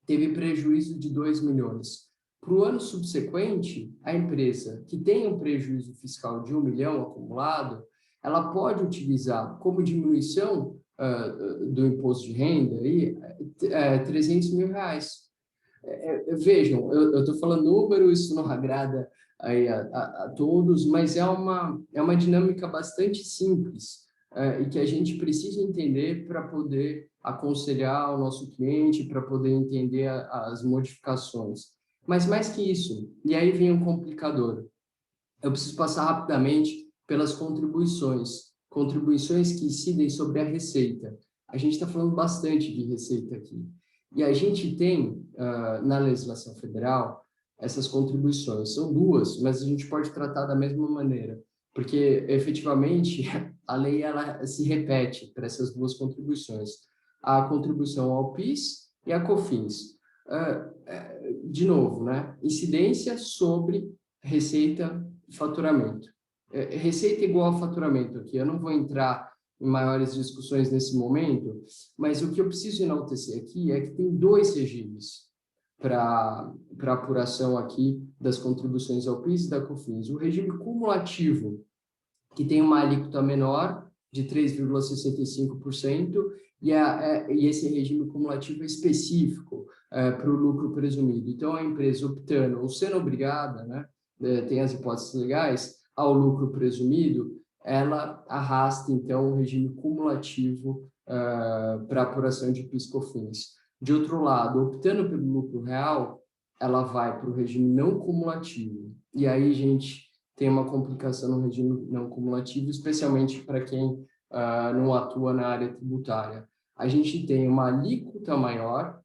S5: teve prejuízo de 2 milhões. Para o ano subsequente, a empresa que tem um prejuízo fiscal de 1 milhão acumulado, ela pode utilizar como diminuição do imposto de renda aí, 300 mil reais. Vejam, eu estou falando número, isso não agrada aí a todos, mas é uma dinâmica bastante simples e que a gente precisa entender para poder aconselhar o nosso cliente, para poder entender as modificações. Mas mais que isso, e aí vem um complicador, eu preciso passar rapidamente pelas contribuições que incidem sobre a receita. A gente está falando bastante de receita aqui. E a gente tem, na legislação federal, essas contribuições. São duas, mas a gente pode tratar da mesma maneira, porque, efetivamente, a lei ela se repete para essas duas contribuições. A contribuição ao PIS e a COFINS. De novo, né? Incidência sobre receita e faturamento. Receita igual a faturamento aqui. Eu não vou entrar em maiores discussões nesse momento, mas o que eu preciso enaltecer aqui é que tem 2 regimes para apuração aqui das contribuições ao PIS e da COFINS. O regime cumulativo, que tem uma alíquota menor, de 3,65%, e esse regime cumulativo é específico para o lucro presumido. Então, a empresa optando ou sendo obrigada, né, tem as hipóteses legais, ao lucro presumido, ela arrasta, então, o regime cumulativo para apuração de PIS/COFINS. De outro lado, optando pelo lucro real, ela vai para o regime não cumulativo. E aí a gente tem uma complicação no regime não cumulativo, especialmente para quem não atua na área tributária. A gente tem uma alíquota maior,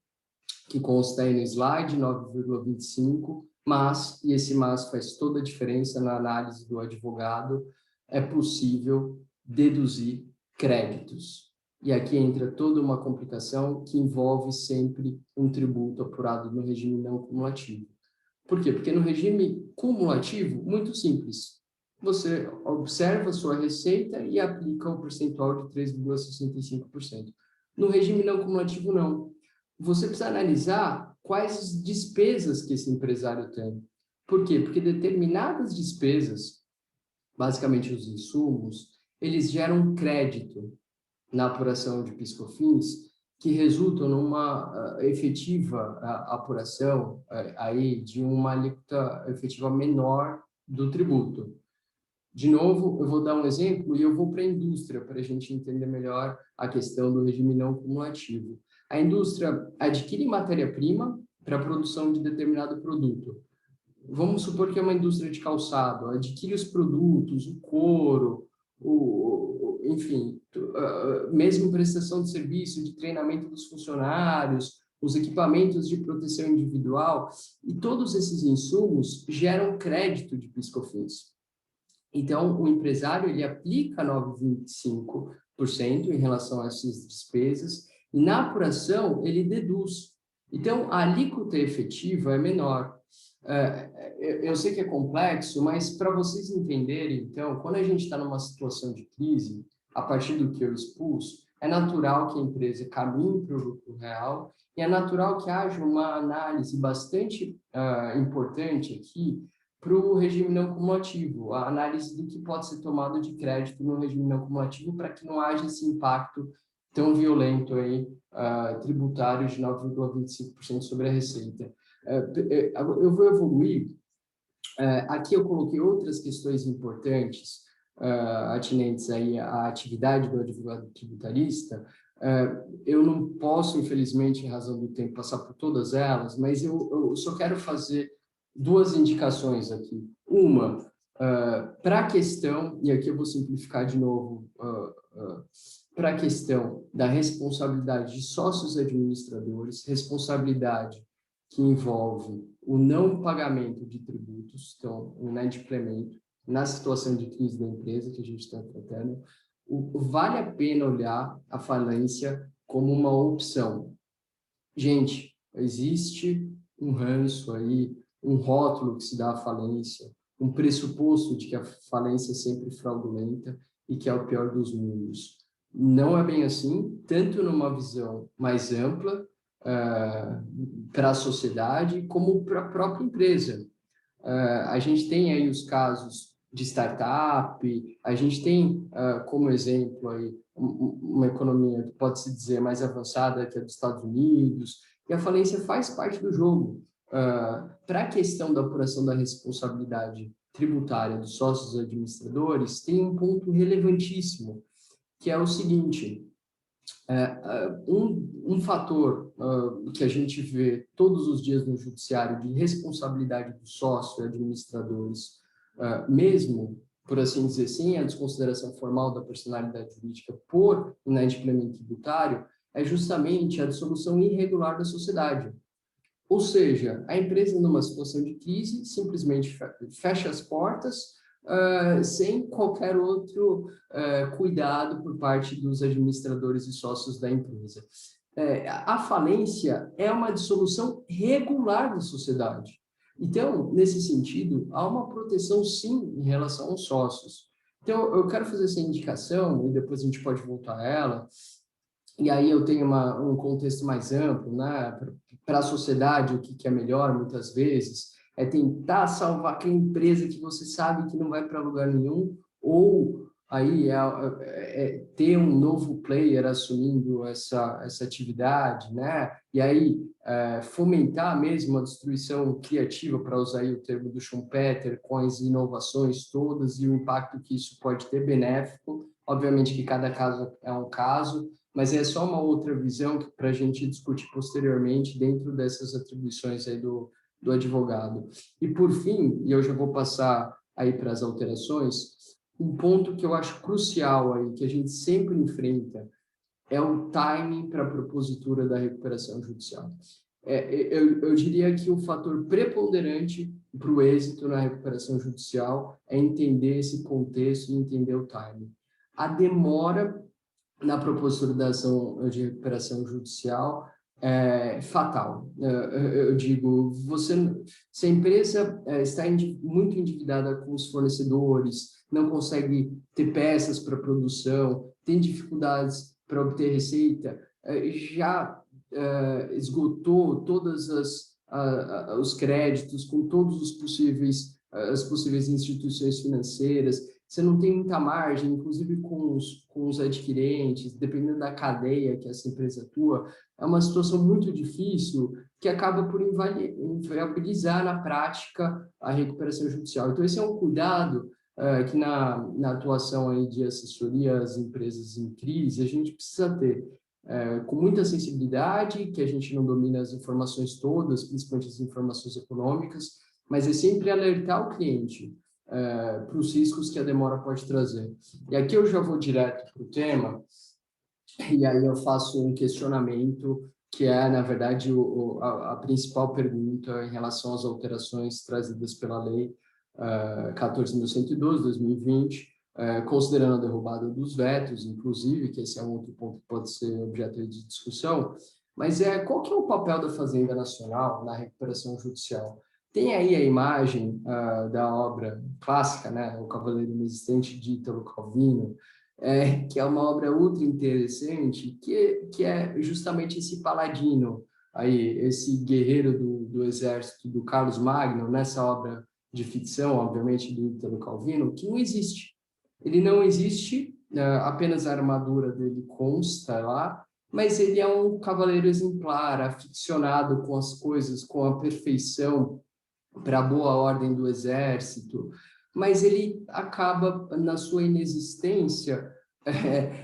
S5: que consta aí no slide, 9,25, mas, e esse mas faz toda a diferença na análise do advogado, é possível deduzir créditos. E aqui entra toda uma complicação que envolve sempre um tributo apurado no regime não cumulativo. Por quê? Porque no regime cumulativo, muito simples, você observa a sua receita e aplica o percentual de 3,65%. No regime não cumulativo, não. Você precisa analisar quais as despesas que esse empresário tem. Por quê? Porque determinadas despesas, basicamente os insumos, eles geram crédito na apuração de PIS/COFINS, que resultam numa efetiva apuração aí de uma alíquota efetiva menor do tributo. De novo, eu vou dar um exemplo e eu vou para a indústria, para a gente entender melhor a questão do regime não cumulativo. A indústria adquire matéria-prima para a produção de determinado produto. Vamos supor que é uma indústria de calçado, adquire os produtos, o couro, enfim, mesmo prestação de serviço, de treinamento dos funcionários, os equipamentos de proteção individual, e todos esses insumos geram crédito de PIS/COFINS. Então, o empresário ele aplica 9,25% em relação a essas despesas, e na apuração ele deduz. Então, a alíquota efetiva é menor. Eu sei que é complexo, mas para vocês entenderem, então, quando a gente está numa situação de crise, a partir do que eu expus, é natural que a empresa caminhe para o lucro real e é natural que haja uma análise bastante importante aqui para o regime não cumulativo, a análise do que pode ser tomado de crédito no regime não cumulativo para que não haja esse impacto tão violento aí, tributário de 9,25% sobre a receita. Eu vou evoluir. Aqui eu coloquei outras questões importantes atinentes aí à atividade do advogado tributarista. Eu não posso, infelizmente, em razão do tempo, passar por todas elas, mas eu só quero fazer duas indicações aqui. Uma, para a questão, e aqui eu vou simplificar de novo, para a questão da responsabilidade de sócios administradores, responsabilidade que envolve o não pagamento de tributos, então, o inadimplemento, na situação de crise da empresa que a gente está tratando, vale a pena olhar a falência como uma opção. Gente, existe um ranço aí, um rótulo que se dá à falência, um pressuposto de que a falência é sempre fraudulenta e que é o pior dos mundos. Não é bem assim, tanto numa visão mais ampla, para a sociedade, como para a própria empresa. A gente tem aí os casos de startup, a gente tem como exemplo aí uma economia que pode se dizer mais avançada que a dos Estados Unidos, e a falência faz parte do jogo. Para a questão da apuração da responsabilidade tributária dos sócios administradores, tem um ponto relevantíssimo, que é o seguinte: um fator que a gente vê todos os dias no judiciário de responsabilidade do sócio e administradores, mesmo, por assim dizer, sem a desconsideração formal da personalidade jurídica por inadimplemento tributário, é justamente a dissolução irregular da sociedade. Ou seja, a empresa, numa situação de crise, simplesmente fecha as portas, sem qualquer outro cuidado por parte dos administradores e sócios da empresa. A falência é uma dissolução regular da sociedade. Então, nesse sentido, há uma proteção, sim, em relação aos sócios. Então, eu quero fazer essa indicação, e depois a gente pode voltar a ela, e aí eu tenho um contexto mais amplo, né? Para a sociedade, o que é melhor, muitas vezes, é tentar salvar aquela empresa que você sabe que não vai para lugar nenhum, ou aí ter um novo player assumindo essa atividade, né? E aí fomentar mesmo a destruição criativa, para usar aí o termo do Schumpeter, com as inovações todas e o impacto que isso pode ter benéfico. Obviamente que cada caso é um caso, mas é só uma outra visão para a gente discutir posteriormente dentro dessas atribuições aí do advogado. E por fim, e eu já vou passar aí para as alterações, um ponto que eu acho crucial aí, que a gente sempre enfrenta, é o timing para a propositura da recuperação judicial. Eu diria que o fator preponderante para o êxito na recuperação judicial é entender esse contexto e entender o timing. A demora na propositura da ação de recuperação judicial é fatal. Eu digo, se a empresa está muito endividada com os fornecedores, não consegue ter peças para produção, tem dificuldades para obter receita, já esgotou todos os créditos com todos as possíveis instituições financeiras, você não tem muita margem, inclusive com os adquirentes, dependendo da cadeia que essa empresa atua, é uma situação muito difícil que acaba por inviabilizar na prática a recuperação judicial. Então, esse é um cuidado que na atuação aí de assessoria às empresas em crise, a gente precisa ter com muita sensibilidade, que a gente não domina as informações todas, principalmente as informações econômicas, mas é sempre alertar o cliente para os riscos que a demora pode trazer. E aqui eu já vou direto para o tema, e aí eu faço um questionamento, que é, na verdade, a principal pergunta em relação às alterações trazidas pela Lei 14.112, 2020, considerando a derrubada dos vetos, inclusive, que esse é um outro ponto que pode ser objeto de discussão, mas qual que é o papel da Fazenda Nacional na recuperação judicial? Tem aí a imagem da obra clássica, né, O Cavaleiro Inexistente, de Ítalo Calvino, que é uma obra ultra interessante, que é justamente esse paladino, aí, esse guerreiro do exército do Carlos Magno, nessa obra de ficção, obviamente, do Ítalo Calvino, que não existe. Ele não existe, apenas a armadura dele consta lá, mas ele é um cavaleiro exemplar, aficionado com as coisas, com a perfeição, para a boa ordem do exército, mas ele acaba, na sua inexistência,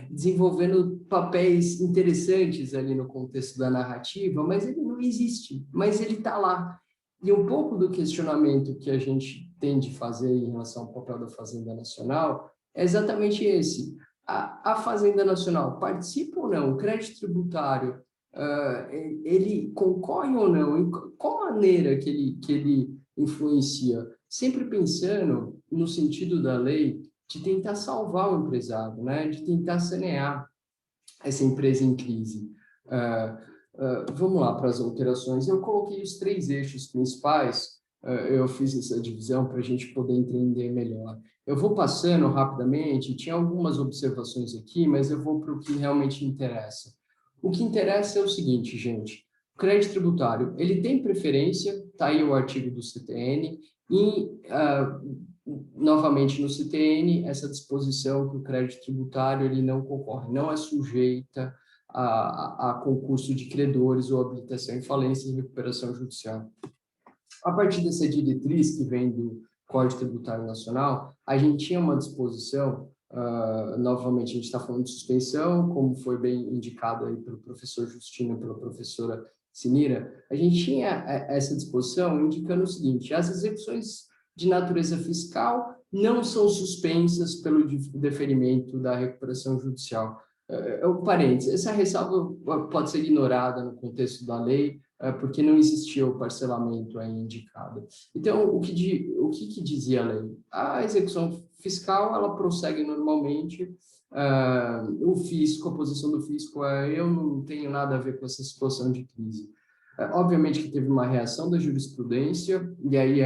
S5: desenvolvendo papéis interessantes ali no contexto da narrativa, mas ele não existe, mas ele está lá. E um pouco do questionamento que a gente tem de fazer em relação ao papel da Fazenda Nacional é exatamente esse. A Fazenda Nacional participa ou não? O crédito tributário, ele concorre ou não? Em qual maneira que ele influencia? Sempre pensando no sentido da lei de tentar salvar o empresário, né? De tentar sanear essa empresa em crise. Vamos lá para as alterações. Eu coloquei os 3 eixos principais, eu fiz essa divisão para a gente poder entender melhor. Eu vou passando rapidamente, tinha algumas observações aqui, mas eu vou para o que realmente interessa. O que interessa é o seguinte, gente, o crédito tributário, ele tem preferência, está aí o artigo do CTN, e, novamente, no CTN, essa disposição que o crédito tributário ele não concorre, não é sujeita a concurso de credores ou habilitação em falência e recuperação judicial. A partir dessa diretriz que vem do Código Tributário Nacional, a gente tinha uma disposição, novamente a gente está falando de suspensão, como foi bem indicado aí pelo professor Justino e pela professora Sinira, a gente tinha essa disposição indicando o seguinte: as execuções de natureza fiscal não são suspensas pelo deferimento da recuperação judicial. Parênteses, essa ressalva pode ser ignorada no contexto da lei, porque não existia o parcelamento aí indicado. Então, o que dizia a lei? A execução fiscal, ela prossegue normalmente, o fisco, a posição do fisco eu não tenho nada a ver com essa situação de crise. Obviamente que teve uma reação da jurisprudência, e aí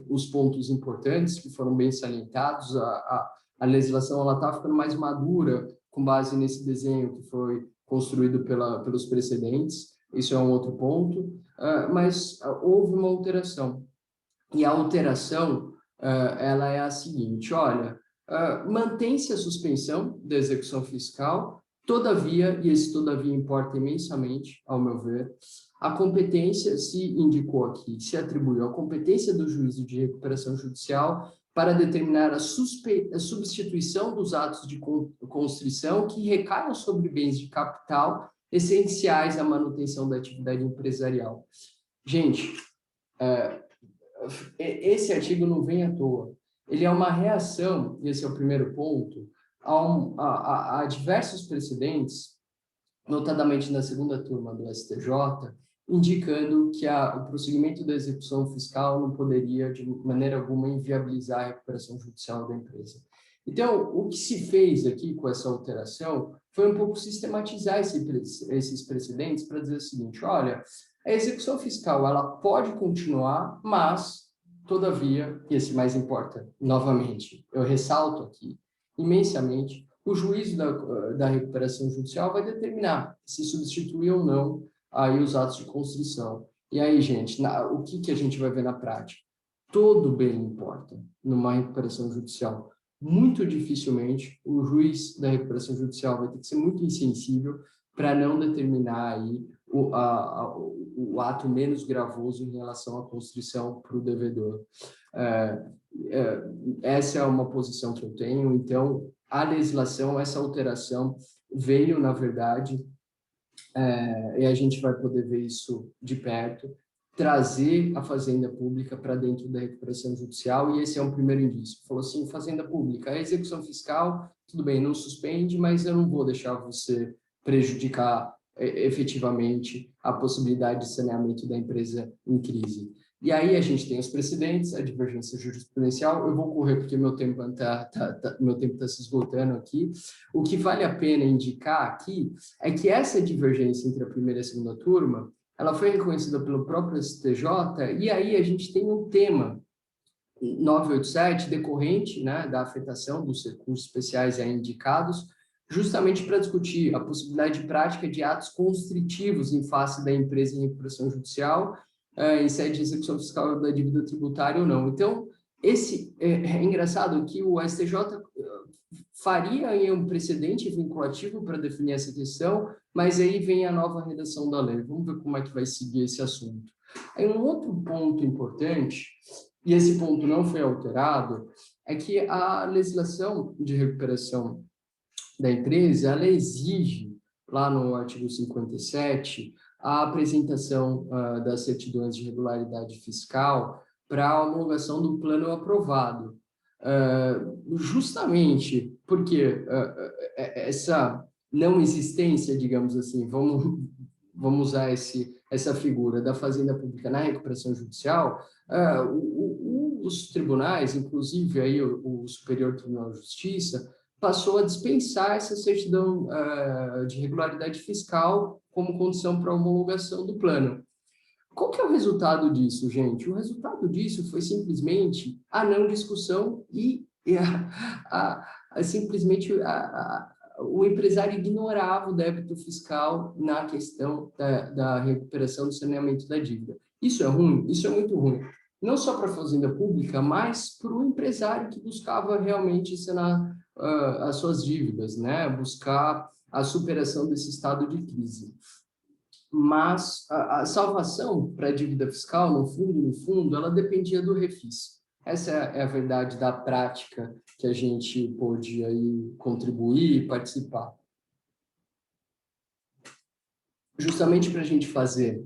S5: os pontos importantes que foram bem salientados, a legislação está ficando mais madura com base nesse desenho que foi construído pelos precedentes, isso é um outro ponto, mas houve uma alteração, e a alteração ela é a seguinte: olha, mantém-se a suspensão da execução fiscal, todavia, e esse todavia importa imensamente, ao meu ver, a competência se indicou aqui, se atribuiu a competência do juízo de recuperação judicial para determinar a substituição dos atos de constrição que recaiam sobre bens de capital essenciais à manutenção da atividade empresarial. Gente, esse artigo não vem à toa. ele é uma reação, e esse é o primeiro ponto, a diversos precedentes, notadamente na segunda turma do STJ, indicando que o prosseguimento da execução fiscal não poderia, de maneira alguma, inviabilizar a recuperação judicial da empresa. Então, o que se fez aqui com essa alteração foi um pouco sistematizar esses precedentes para dizer o seguinte: olha, a execução fiscal ela pode continuar, mas, todavia, e esse mais importa, novamente, eu ressalto aqui imensamente, o juízo da recuperação judicial vai determinar se substitui ou não aí os atos de constrição. E aí, gente, o que a gente vai ver na prática? Todo bem importa numa recuperação judicial. Muito dificilmente o juiz da recuperação judicial vai ter que ser muito insensível para não determinar aí o ato menos gravoso em relação à constrição para o devedor. Essa é uma posição que eu tenho. Então, a legislação, essa alteração veio, na verdade, e a gente vai poder ver isso de perto, trazer a fazenda pública para dentro da recuperação judicial, e esse é um primeiro indício. Falou assim: fazenda pública, a execução fiscal, tudo bem, não suspende, mas eu não vou deixar você prejudicar efetivamente a possibilidade de saneamento da empresa em crise. E aí a gente tem os precedentes, a divergência jurisprudencial. Eu vou correr porque meu tempo tá se esgotando aqui. O que vale a pena indicar aqui é que essa divergência entre a primeira e a segunda turma, ela foi reconhecida pelo próprio STJ, e aí a gente tem um tema 987 decorrente, né, da afetação dos recursos especiais aí indicados, justamente para discutir a possibilidade de prática de atos constritivos em face da empresa em recuperação judicial, em sede de execução fiscal da dívida tributária ou não. Então, é engraçado que o STJ faria aí um precedente vinculativo para definir essa questão, mas aí vem a nova redação da lei. Vamos ver como é que vai seguir esse assunto. Aí um outro ponto importante, e esse ponto não foi alterado, é que a legislação de recuperação da empresa, ela exige, lá no artigo 57, a apresentação das certidões de regularidade fiscal para a homologação do plano aprovado. Justamente porque essa não existência, digamos assim, vamos usar essa figura da fazenda pública na recuperação judicial, os tribunais, inclusive aí o Superior Tribunal de Justiça, passou a dispensar essa certidão de regularidade fiscal como condição para a homologação do plano. Qual que é o resultado disso, gente? O resultado disso foi simplesmente a não discussão e simplesmente o empresário ignorava o débito fiscal na questão da recuperação do saneamento da dívida. Isso é ruim? Isso é muito ruim. Não só para a fazenda pública, mas para o empresário que buscava realmente sanar as suas dívidas, né? Buscar a superação desse estado de crise. Mas a salvação para a dívida fiscal, no fundo, ela dependia do refis. Essa é a verdade da prática que a gente pôde aí contribuir e participar. Justamente para a gente fazer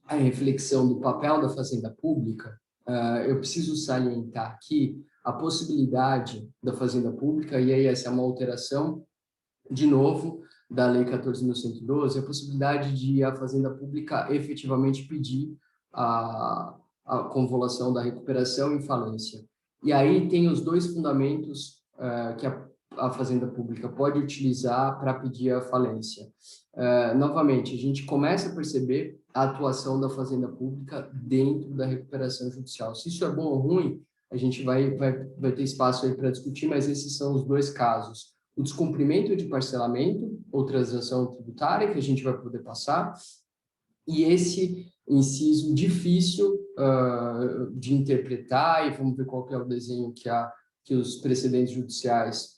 S5: a reflexão do papel da fazenda pública, eu preciso salientar aqui a possibilidade da fazenda pública, e aí essa é uma alteração, de novo, da Lei 14.112, a possibilidade de a fazenda pública efetivamente pedir a convolução da recuperação em falência. E aí tem os dois fundamentos que a fazenda pública pode utilizar para pedir a falência. Novamente, a gente começa a perceber a atuação da fazenda pública dentro da recuperação judicial. Se isso é bom ou ruim, a gente vai ter espaço aí para discutir, mas esses são os dois casos. O descumprimento de parcelamento ou transação tributária, que a gente vai poder passar, e esse inciso difícil de interpretar, e vamos ver qual que é o desenho que os precedentes judiciais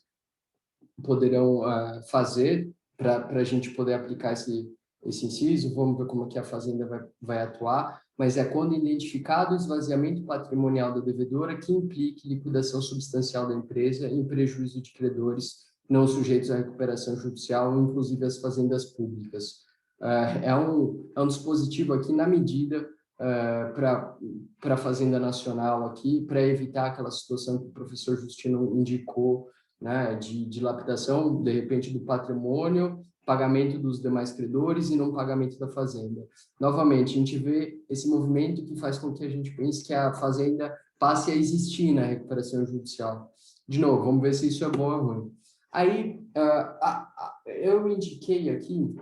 S5: poderão fazer para a gente poder aplicar esse inciso. Vamos ver como é que a Fazenda vai atuar, mas é quando identificado o esvaziamento patrimonial da devedora que implique liquidação substancial da empresa em prejuízo de credores não sujeitos à recuperação judicial, inclusive as fazendas públicas. É um dispositivo aqui na medida para a Fazenda Nacional aqui, para evitar aquela situação que o professor Justino indicou, né, de lapidação, de repente, do patrimônio, pagamento dos demais credores e não pagamento da Fazenda. Novamente, a gente vê esse movimento que faz com que a gente pense que a Fazenda passe a existir na recuperação judicial. De novo, vamos ver se isso é bom ou ruim. Aí, eu indiquei aqui,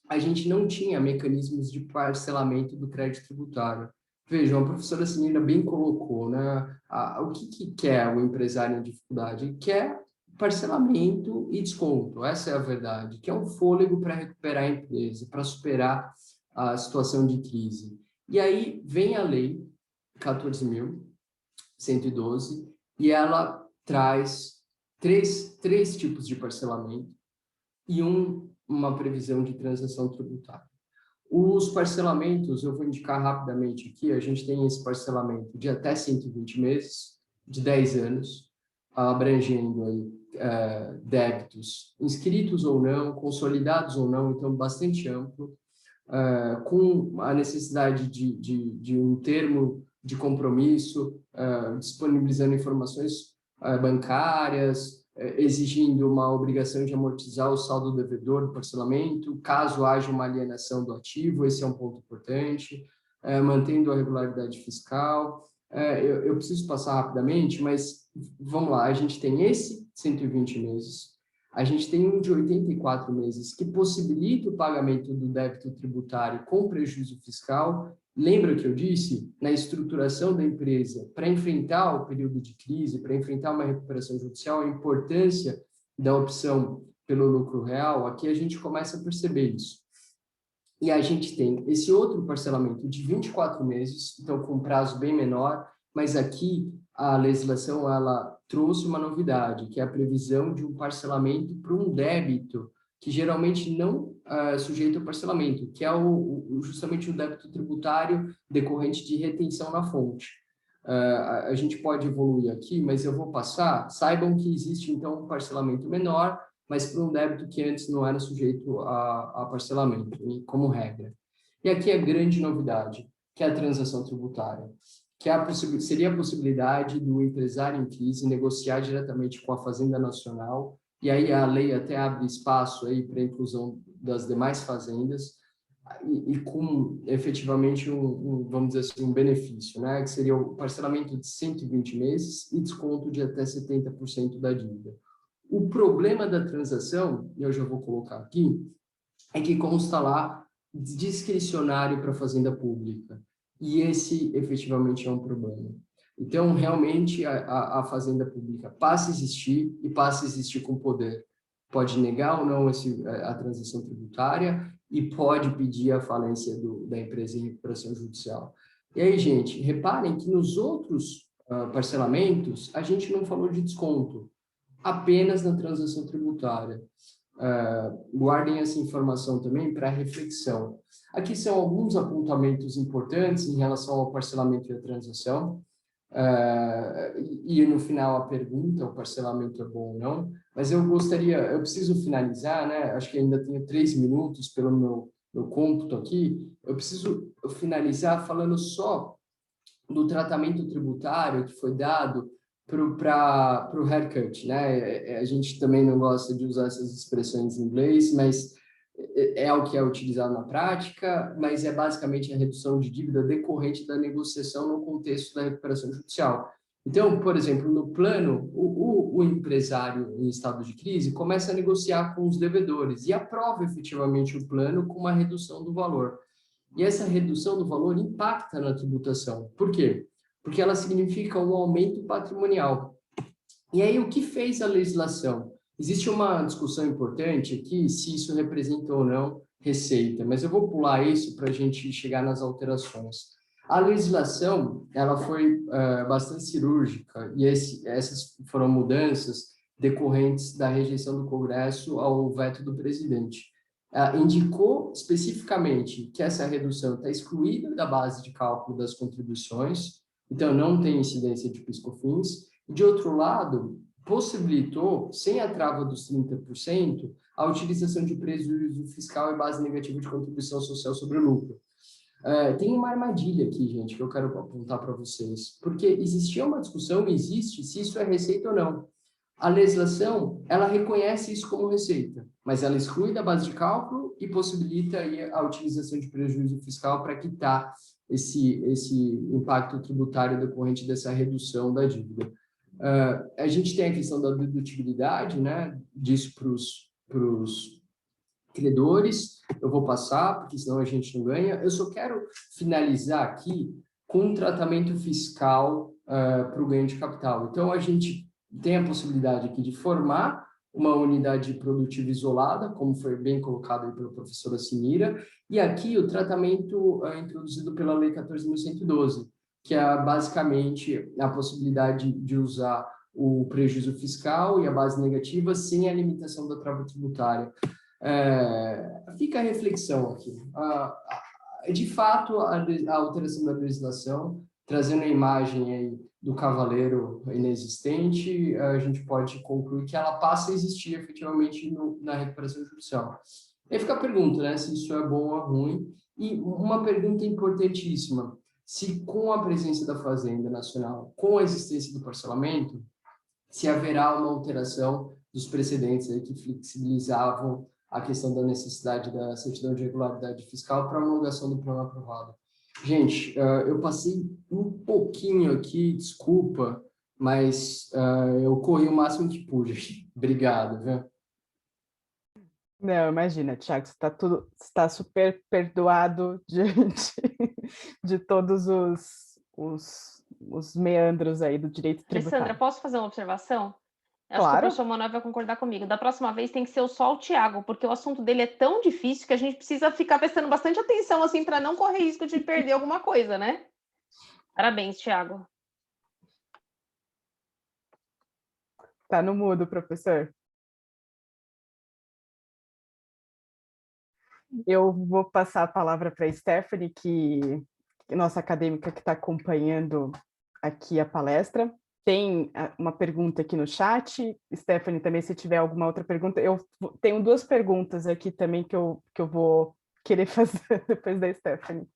S5: a gente não tinha mecanismos de parcelamento do crédito tributário. Vejam, a professora Sinina bem colocou, né? O que quer o empresário em dificuldade? Quer parcelamento e desconto, essa é a verdade, que é um fôlego para recuperar a empresa, para superar a situação de crise. E aí vem a lei 14.112 e ela traz três tipos de parcelamento e uma previsão de transação tributária. Os parcelamentos, eu vou indicar rapidamente aqui, a gente tem esse parcelamento de até 120 meses, de 10 anos, abrangendo aí débitos inscritos ou não, consolidados ou não, então bastante amplo, com a necessidade de um termo de compromisso, disponibilizando informações bancárias, exigindo uma obrigação de amortizar o saldo devedor do parcelamento, caso haja uma alienação do ativo, esse é um ponto importante, mantendo a regularidade fiscal. Eu preciso passar rapidamente, mas vamos lá, a gente tem esse 120 meses, a gente tem um de 84 meses que possibilita o pagamento do débito tributário com prejuízo fiscal. Lembra que eu disse, na estruturação da empresa, para enfrentar o período de crise, para enfrentar uma recuperação judicial, a importância da opção pelo lucro real, aqui a gente começa a perceber isso. E a gente tem esse outro parcelamento de 24 meses, então com prazo bem menor, mas aqui a legislação ela trouxe uma novidade, que é a previsão de um parcelamento para um débito que geralmente não é sujeito ao parcelamento, que é justamente o débito tributário decorrente de retenção na fonte. A gente pode evoluir aqui, mas eu vou passar. Saibam que existe, então, um parcelamento menor, mas para um débito que antes não era sujeito a parcelamento, como regra. E aqui a grande novidade, que é a transação tributária, que seria a possibilidade do empresário em crise negociar diretamente com a Fazenda Nacional, e aí a lei até abre espaço aí para a inclusão das demais fazendas, e com efetivamente vamos dizer assim, um benefício, né? Que seria o parcelamento de 120 meses e desconto de até 70% da dívida. O problema da transação, eu já vou colocar aqui, é que consta lá discricionário para a fazenda pública, e esse efetivamente é um problema. Então, realmente, a fazenda pública passa a existir e passa a existir com poder. Pode negar ou não a transação tributária e pode pedir a falência da empresa em recuperação judicial. E aí, gente, reparem que nos outros parcelamentos, a gente não falou de desconto, apenas na transação tributária. Guardem essa informação também para reflexão. Aqui são alguns apontamentos importantes em relação ao parcelamento e a transação. E no final a pergunta, o parcelamento é bom ou não, mas eu preciso finalizar, né? Acho que ainda tenho 3 minutos pelo meu cômputo aqui, eu preciso finalizar falando só do tratamento tributário que foi dado para o haircut, né? A gente também não gosta de usar essas expressões em inglês, mas é o que é utilizado na prática, mas é basicamente a redução de dívida decorrente da negociação no contexto da recuperação judicial. Então, por exemplo, no plano, o empresário em estado de crise começa a negociar com os devedores e aprova efetivamente o plano com uma redução do valor. E essa redução do valor impacta na tributação. Por quê? Porque ela significa um aumento patrimonial. E aí, o que fez a legislação? Existe uma discussão importante aqui, se isso representa ou não receita, mas eu vou pular isso para a gente chegar nas alterações. A legislação, ela foi bastante cirúrgica, e essas foram mudanças decorrentes da rejeição do Congresso ao veto do presidente. Indicou especificamente que essa redução está excluída da base de cálculo das contribuições, então não tem incidência de PIS/COFINS, e de outro lado, possibilitou, sem a trava dos 30%, a utilização de prejuízo fiscal e base negativa de contribuição social sobre o lucro. Tem uma armadilha aqui, gente, que eu quero apontar para vocês, porque existia uma discussão, existe, se isso é receita ou não. A legislação, ela reconhece isso como receita, mas ela exclui da base de cálculo e possibilita aí a utilização de prejuízo fiscal para quitar esse impacto tributário decorrente dessa redução da dívida. A gente tem a questão da dedutibilidade, né, disso para os credores, eu vou passar, porque senão a gente não ganha. Eu só quero finalizar aqui com um tratamento fiscal para o ganho de capital. Então, a gente tem a possibilidade aqui de formar uma unidade produtiva isolada, como foi bem colocado aí pela professora Sinira, e aqui o tratamento introduzido pela Lei 14.112, que é basicamente a possibilidade de usar o prejuízo fiscal e a base negativa sem a limitação da trava tributária. Fica a reflexão aqui. De fato, a alteração da legislação, trazendo a imagem aí do cavaleiro inexistente, a gente pode concluir que ela passa a existir efetivamente na recuperação judicial. Aí fica a pergunta, né, se isso é bom ou ruim, e uma pergunta importantíssima, se com a presença da Fazenda Nacional, com a existência do parcelamento, se haverá uma alteração dos precedentes aí que flexibilizavam a questão da necessidade da certidão de regularidade fiscal para a homologação do plano aprovado. Gente, eu passei um pouquinho aqui, desculpa, mas eu corri o máximo que pude. Obrigado, viu?
S2: Não, imagina, Thiago, você está super perdoado diante de todos os meandros aí do direito tributário.
S4: Alessandra, posso fazer uma observação? Acho
S2: Claro.
S4: que o professor Manuel vai concordar comigo. Da próxima vez tem que ser só o Thiago, porque o assunto dele é tão difícil que a gente precisa ficar prestando bastante atenção, assim, para não correr risco de perder alguma coisa, né? Parabéns, Thiago.
S2: Tá no mudo, professor. Eu vou passar a palavra para a Stephanie, que nossa acadêmica que está acompanhando aqui a palestra. Tem uma pergunta aqui no chat. Stephanie, também, se tiver alguma outra pergunta. Eu tenho duas perguntas aqui também que eu vou querer fazer depois da Stephanie.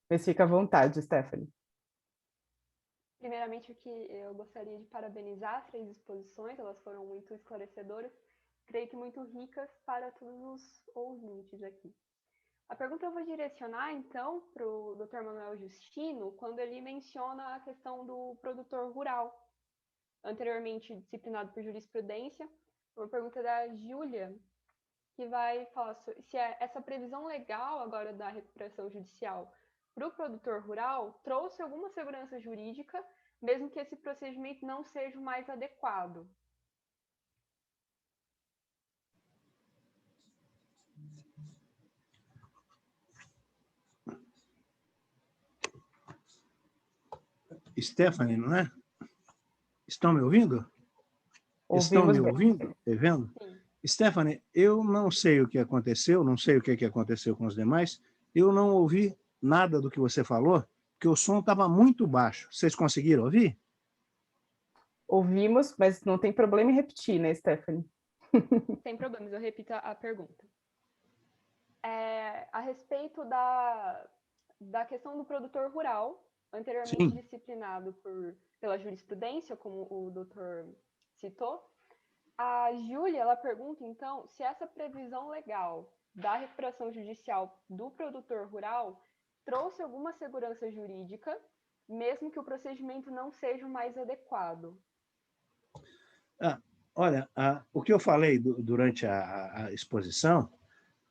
S2: Mas fica à vontade, Stephanie.
S6: Primeiramente, aqui eu gostaria de parabenizar as 3 exposições, elas foram muito esclarecedoras, creio que muito ricas para todos os ouvintes aqui. A pergunta eu vou direcionar, então, para o Dr. Manuel Justino, quando ele menciona a questão do produtor rural, anteriormente disciplinado por jurisprudência. Uma pergunta da Júlia, que vai falar se essa previsão legal agora da recuperação judicial para o produtor rural trouxe alguma segurança jurídica, mesmo que esse procedimento não seja o mais adequado.
S3: Stephanie, não é? Estão me ouvindo? Estão me ouvindo? E vendo?
S6: Sim.
S3: Stephanie, eu não sei o que aconteceu, não sei o que aconteceu com os demais, eu não ouvi nada do que você falou, porque o som estava muito baixo. Vocês conseguiram ouvir?
S2: Ouvimos, mas não tem problema em repetir, né, Stephanie?
S6: Sem problemas, eu repito a pergunta. A respeito da questão do produtor rural, anteriormente
S3: Sim.
S6: disciplinado pela jurisprudência, como o doutor citou, a Júlia, ela pergunta, então, se essa previsão legal da recuperação judicial do produtor rural trouxe alguma segurança jurídica, mesmo que o procedimento não seja o mais adequado.
S3: Olha, o que eu falei durante a exposição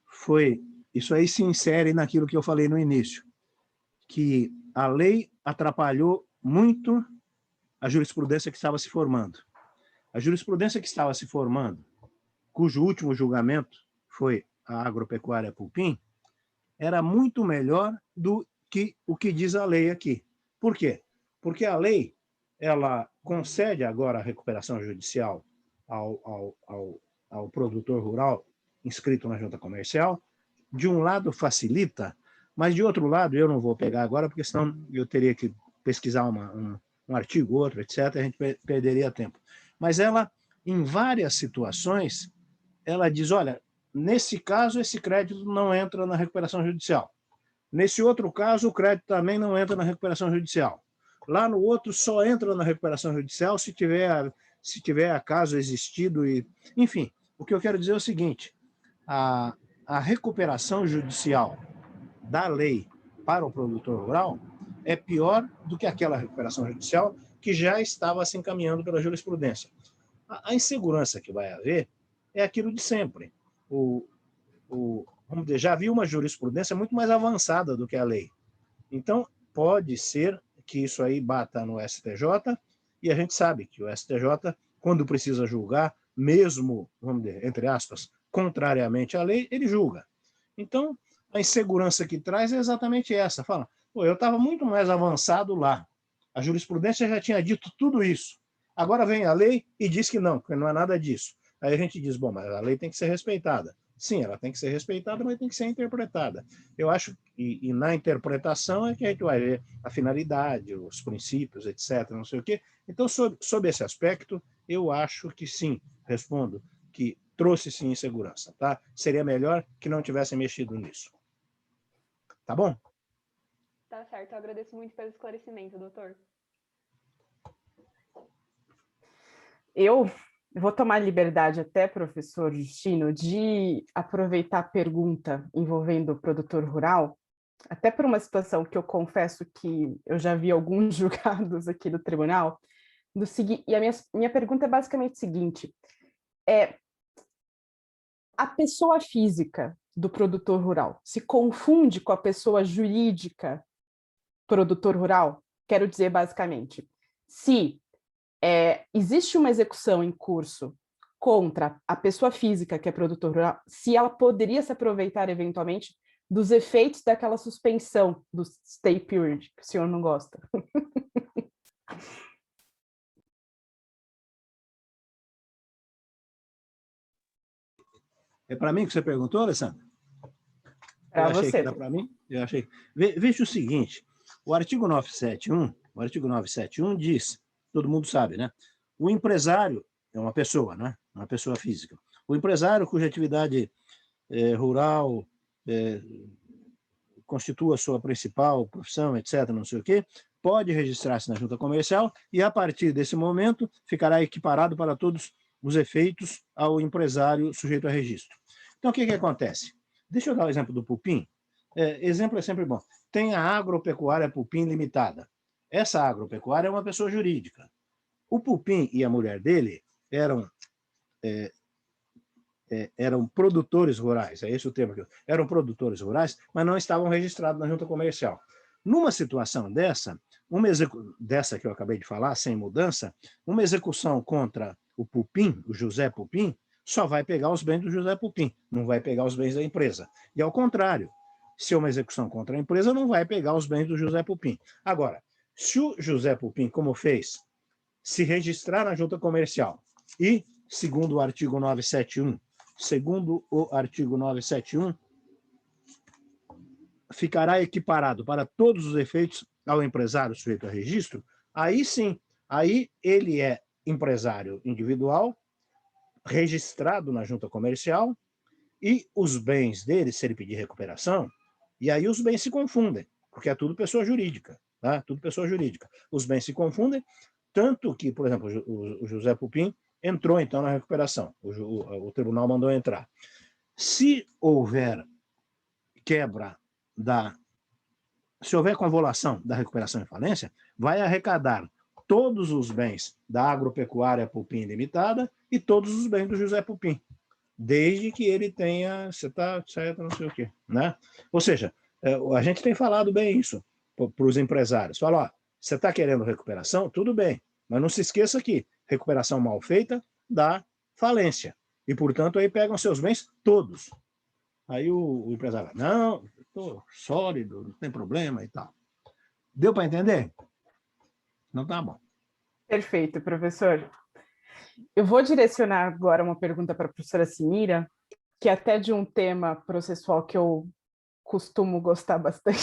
S3: foi, isso aí se insere naquilo que eu falei no início, que a lei atrapalhou muito a jurisprudência que estava se formando. A jurisprudência que estava se formando, cujo último julgamento foi a agropecuária Pulpim, era muito melhor do que o que diz a lei aqui. Por quê? Porque a lei, ela concede agora a recuperação judicial ao produtor rural inscrito na junta comercial. De um lado facilita, mas de outro lado, eu não vou pegar agora, porque senão eu teria que pesquisar um artigo, outro, etc., a gente perderia tempo. Mas ela, em várias situações, ela diz, olha, nesse caso, esse crédito não entra na recuperação judicial. Nesse outro caso, o crédito também não entra na recuperação judicial. Lá no outro, só entra na recuperação judicial se tiver acaso existido. Enfim, o que eu quero dizer é o seguinte, a recuperação judicial da lei para o produtor rural é pior do que aquela recuperação judicial que já estava se encaminhando pela jurisprudência. A insegurança que vai haver é aquilo de sempre. Vamos dizer, já havia uma jurisprudência muito mais avançada do que a lei. Então, pode ser que isso aí bata no STJ, e a gente sabe que o STJ, quando precisa julgar, mesmo, vamos dizer, entre aspas, contrariamente à lei, ele julga. Então, a insegurança que traz é exatamente essa. Fala, pô, eu estava muito mais avançado lá. A jurisprudência já tinha dito tudo isso. Agora vem a lei e diz que não é nada disso. Aí a gente diz, bom, mas a lei tem que ser respeitada. Sim, ela tem que ser respeitada, mas tem que ser interpretada. Eu acho que e na interpretação é que a gente vai ver a finalidade, os princípios, etc., não sei o quê. Então, sob esse aspecto, eu acho que sim, respondo, que trouxe sim insegurança, tá? Seria melhor que não tivessem mexido nisso. Tá bom?
S6: Tá certo, eu agradeço muito pelo esclarecimento, doutor.
S2: Eu vou tomar liberdade até, professor Justino, de aproveitar a pergunta envolvendo o produtor rural, até por uma situação que eu confesso que eu já vi alguns julgados aqui no tribunal, e a minha pergunta é basicamente a seguinte, a pessoa física do produtor rural se confunde com a pessoa jurídica produtor rural? Quero dizer basicamente, se existe uma execução em curso contra a pessoa física que é produtor rural, se ela poderia se aproveitar eventualmente dos efeitos daquela suspensão do stay period, que o senhor não gosta.
S3: É para mim que você perguntou, Alessandra?
S2: Para você.
S3: Que era para mim. Eu achei. Veja o seguinte, o artigo 971 diz, todo mundo sabe, né? O empresário é uma pessoa, né? Uma pessoa física. O empresário cuja atividade rural constitua a sua principal profissão, etc., não sei o quê, pode registrar-se na junta comercial e, a partir desse momento, ficará equiparado para todos os efeitos ao empresário sujeito a registro. Então, o que acontece? Deixa eu dar o exemplo do Pupim. Exemplo é sempre bom. Tem a Agropecuária Pupim Limitada. Essa agropecuária é uma pessoa jurídica. O Pupim e a mulher dele eram produtores rurais, é esse o termo. Eram produtores rurais, mas não estavam registrados na junta comercial. Numa situação dessa que eu acabei de falar, sem mudança, uma execução contra o Pupim, o José Pupim, só vai pegar os bens do José Pupim, não vai pegar os bens da empresa. E ao contrário, se é uma execução contra a empresa, não vai pegar os bens do José Pupim. Agora, se o José Pupim, como fez, se registrar na junta comercial e, segundo o artigo 971, ficará equiparado para todos os efeitos ao empresário sujeito a registro, aí sim, aí ele é empresário individual, registrado na junta comercial, e os bens dele, se ele pedir recuperação, e aí os bens se confundem, porque é tudo pessoa jurídica, tá? Tudo pessoa jurídica. Os bens se confundem, tanto que, por exemplo, o José Pupim entrou, então, na recuperação. O tribunal mandou entrar. Se houver se houver convolução da recuperação em falência, vai arrecadar todos os bens da Agropecuária Pupim Limitada e todos os bens do José Pupim, desde que ele tenha, certo, não sei o quê, né? Ou seja, a gente tem falado bem isso para os empresários. Fala, ó, você está querendo recuperação? Tudo bem, mas não se esqueça que recuperação mal feita dá falência. E, portanto, aí pegam seus bens todos. Aí o empresário vai, não, estou sólido, não tem problema e tal. Deu para entender? Não tá bom.
S2: Perfeito, professor. Eu vou direcionar agora uma pergunta para a professora Simira, que é até de um tema processual que eu costumo gostar bastante.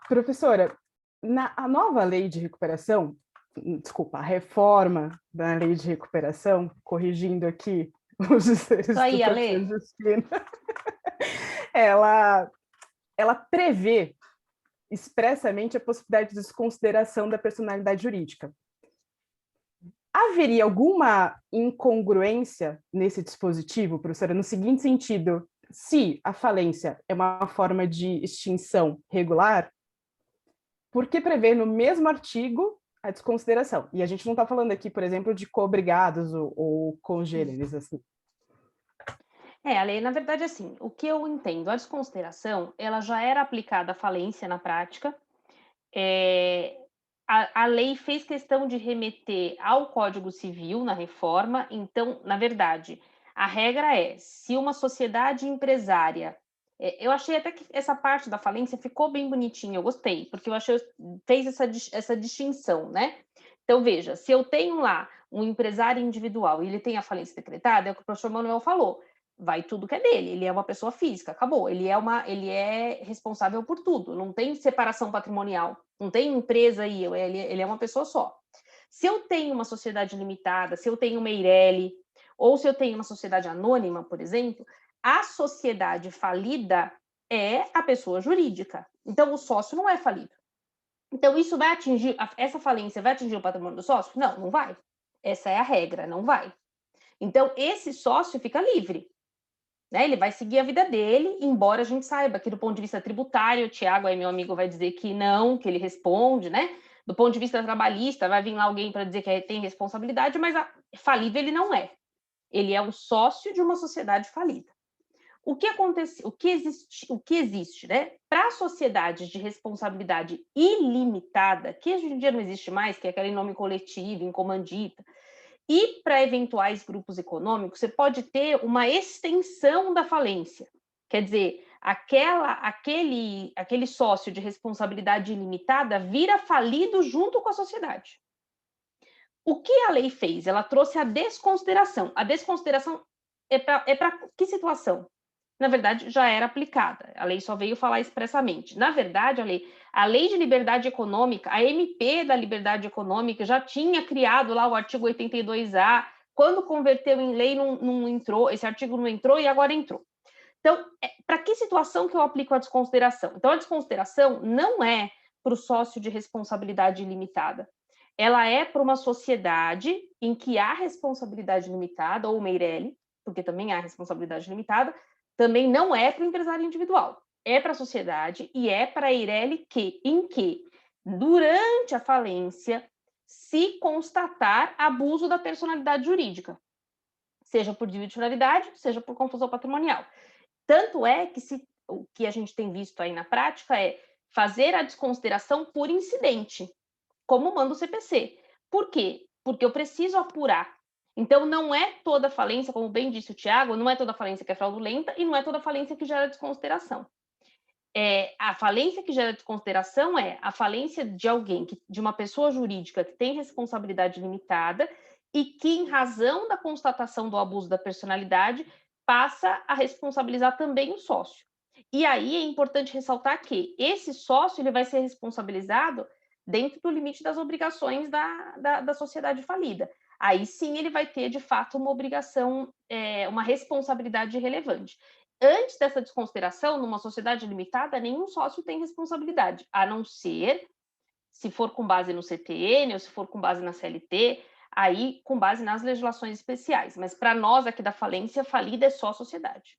S2: Professora, a nova lei de recuperação, desculpa, a reforma da lei de recuperação, corrigindo aqui os
S4: isso aí, Ale.
S2: ela prevê expressamente a possibilidade de desconsideração da personalidade jurídica. Haveria alguma incongruência nesse dispositivo, professora, no seguinte sentido: se a falência é uma forma de extinção regular, por que prever no mesmo artigo a desconsideração? E a gente não está falando aqui, por exemplo, de co-obrigados ou congêneres, assim.
S4: A lei, na verdade, assim, o que eu entendo, a desconsideração, ela já era aplicada à falência na prática. A lei fez questão de remeter ao Código Civil na reforma. Então, na verdade, a regra é, se uma sociedade empresária... eu achei até que essa parte da falência ficou bem bonitinha, eu gostei, porque eu achei fez essa distinção, né? Então, veja, se eu tenho lá um empresário individual e ele tem a falência decretada, é o que o professor Manuel falou, vai tudo que é dele, ele é uma pessoa física, acabou, ele é responsável por tudo, não tem separação patrimonial, não tem empresa aí, ele é uma pessoa só. Se eu tenho uma sociedade limitada, se eu tenho uma Eireli, ou se eu tenho uma sociedade anônima, por exemplo, a sociedade falida é a pessoa jurídica, então o sócio não é falido. Então isso vai atingir, essa falência vai atingir o patrimônio do sócio? Não, não vai. Essa é a regra, não vai. Então esse sócio fica livre. Né, ele vai seguir a vida dele, embora a gente saiba que do ponto de vista tributário, o Tiago, aí meu amigo, vai dizer que não, que ele responde, né? Do ponto de vista trabalhista, vai vir lá alguém para dizer que tem responsabilidade, mas falível ele não é. Ele é um sócio de uma sociedade falida. O que acontece, o que existe, né? Para sociedades de responsabilidade ilimitada, que hoje em dia não existe mais, que é aquele nome coletivo, em comandita, e para eventuais grupos econômicos, você pode ter uma extensão da falência. Quer dizer, aquele sócio de responsabilidade ilimitada vira falido junto com a sociedade. O que a lei fez? Ela trouxe a desconsideração. A desconsideração é para que situação? Na verdade, já era aplicada. A lei só veio falar expressamente. Na verdade, a lei de liberdade econômica, a MP da liberdade econômica, já tinha criado lá o artigo 82A. Quando converteu em lei, não entrou, esse artigo não entrou e agora entrou. Então, para que situação que eu aplico a desconsideração? Então, a desconsideração não é para o sócio de responsabilidade ilimitada. Ela é para uma sociedade em que há responsabilidade limitada, ou uma Eireli, porque também há responsabilidade limitada, também não é para o empresário individual, é para a sociedade e é para a Eireli em que, durante a falência, se constatar abuso da personalidade jurídica, seja por dívida de titularidade, seja por confusão patrimonial. Tanto é que o que a gente tem visto aí na prática é fazer a desconsideração por incidente, como manda o CPC. Por quê? Porque eu preciso apurar. Então, não é toda falência, como bem disse o Tiago, não é toda falência que é fraudulenta e não é toda falência que gera desconsideração. A falência que gera desconsideração é a falência de alguém, de uma pessoa jurídica que tem responsabilidade limitada e que, em razão da constatação do abuso da personalidade, passa a responsabilizar também o sócio. E aí é importante ressaltar que esse sócio ele vai ser responsabilizado dentro do limite das obrigações da sociedade falida. Aí sim ele vai ter, de fato, uma obrigação, uma responsabilidade relevante. Antes dessa desconsideração, numa sociedade limitada, nenhum sócio tem responsabilidade, a não ser se for com base no CTN ou se for com base na CLT, aí com base nas legislações especiais. Mas para nós aqui da falência, falida é só a sociedade.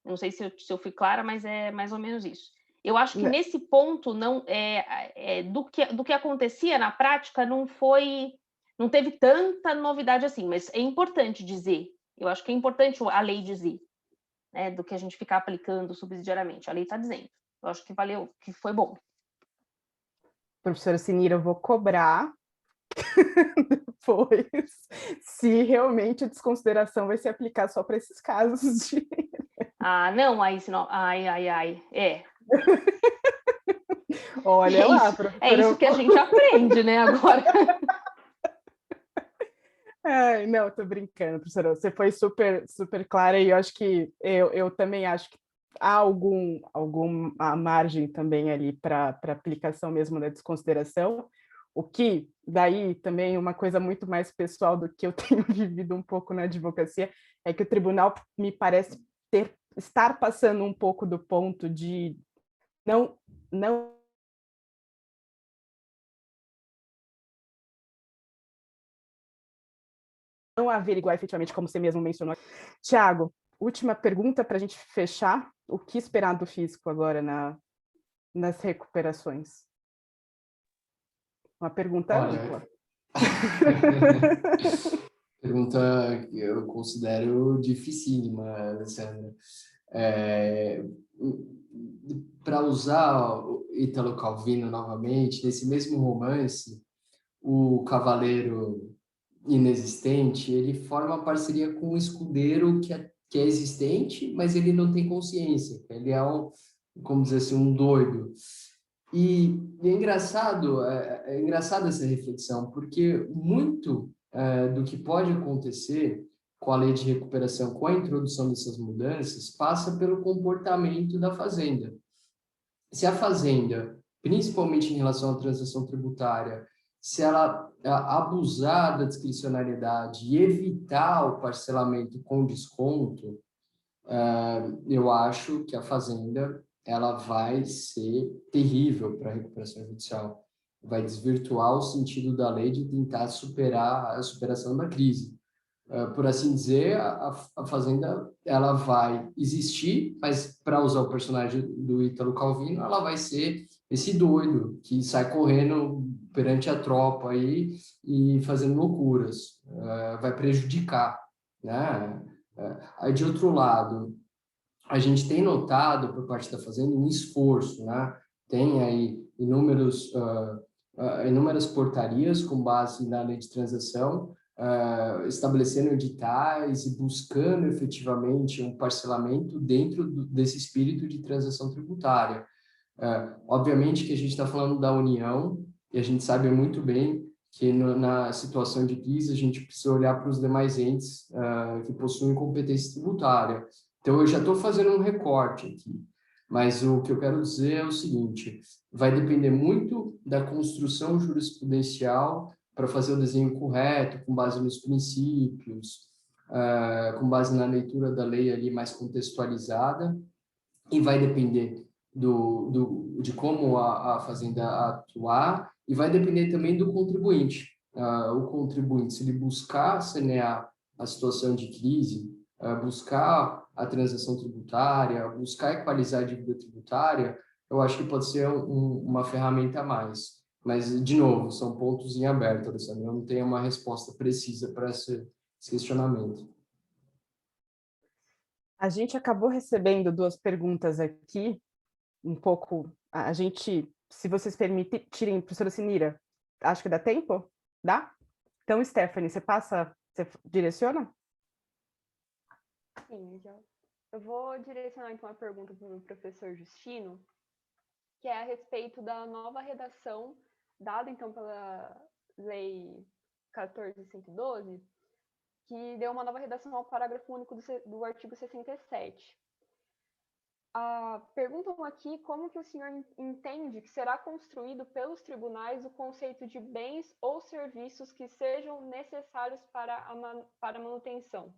S4: Não sei se eu fui clara, mas é mais ou menos isso. Eu acho que nesse ponto do que acontecia na prática não teve tanta novidade assim, mas é importante dizer. Eu acho que é importante a lei dizer, né, do que a gente ficar aplicando subsidiariamente. A lei está dizendo. Eu acho que valeu, que foi bom.
S2: Professora Sinira, eu vou cobrar depois se realmente a desconsideração vai se aplicar só para esses casos de...
S4: Não, aí senão... Ai.
S2: Olha lá, professora.
S4: É isso que a gente aprende, né, agora.
S2: Ai, não, tô brincando, professora. Você foi super, super clara e eu acho que eu também acho que há alguma margem também ali para aplicação mesmo da desconsideração. O que, daí, também uma coisa muito mais pessoal do que eu tenho vivido um pouco na advocacia, é que o tribunal me parece ter estar passando um pouco do ponto de não averiguar efetivamente, como você mesmo mencionou. Tiago, última pergunta para a gente fechar. O que esperar do físico agora nas recuperações? Uma pergunta ampla.
S5: Pergunta que eu considero dificílima, Alessandra. Para usar o Ítalo Calvino novamente, nesse mesmo romance, o cavaleiro inexistente, ele forma parceria com um escudeiro que é existente, mas ele não tem consciência. Ele é como dizer assim, um doido. E é engraçado essa reflexão, porque muito do que pode acontecer com a lei de recuperação, com a introdução dessas mudanças, passa pelo comportamento da fazenda. Se a fazenda, principalmente em relação à transação tributária, se ela abusar da discricionariedade e evitar o parcelamento com desconto, eu acho que a fazenda ela vai ser terrível para a recuperação judicial. Vai desvirtuar o sentido da lei de tentar superar a superação da crise. Por assim dizer, a fazenda ela vai existir, mas para usar o personagem do Ítalo Calvino, ela vai ser esse doido que sai correndo perante a tropa aí e fazendo loucuras. Vai prejudicar, né? De outro lado, a gente tem notado por parte da fazenda um esforço, né? Tem aí inúmeras portarias com base na lei de transação, estabelecendo editais e buscando efetivamente um parcelamento dentro desse espírito de transação tributária. Obviamente que a gente está falando da União e a gente sabe muito bem que na situação de crise a gente precisa olhar para os demais entes que possuem competência tributária. Então, eu já estou fazendo um recorte aqui, mas o que eu quero dizer é o seguinte, vai depender muito da construção jurisprudencial para fazer o desenho correto, com base nos princípios, com base na leitura da lei ali mais contextualizada, e vai depender de como a fazenda atuar, e vai depender também do contribuinte. O contribuinte, se ele buscar sanear a situação de crise, buscar a transação tributária, buscar equalizar a dívida tributária, eu acho que pode ser uma ferramenta a mais. Mas, de novo, são pontos em aberto, Alessandro. Eu não tenho uma resposta precisa para esse questionamento.
S2: A gente acabou recebendo 2 perguntas aqui, um pouco, a gente, se vocês permitirem, professora Sinira, acho que dá tempo? Dá? Então, Stephanie, você direciona?
S6: Sim, eu vou direcionar então a pergunta para o professor Justino, que é a respeito da nova redação dada então pela Lei 14.112, que deu uma nova redação ao parágrafo único do artigo 67. Perguntam aqui como que o senhor entende que será construído pelos tribunais o conceito de bens ou serviços que sejam necessários para a manutenção.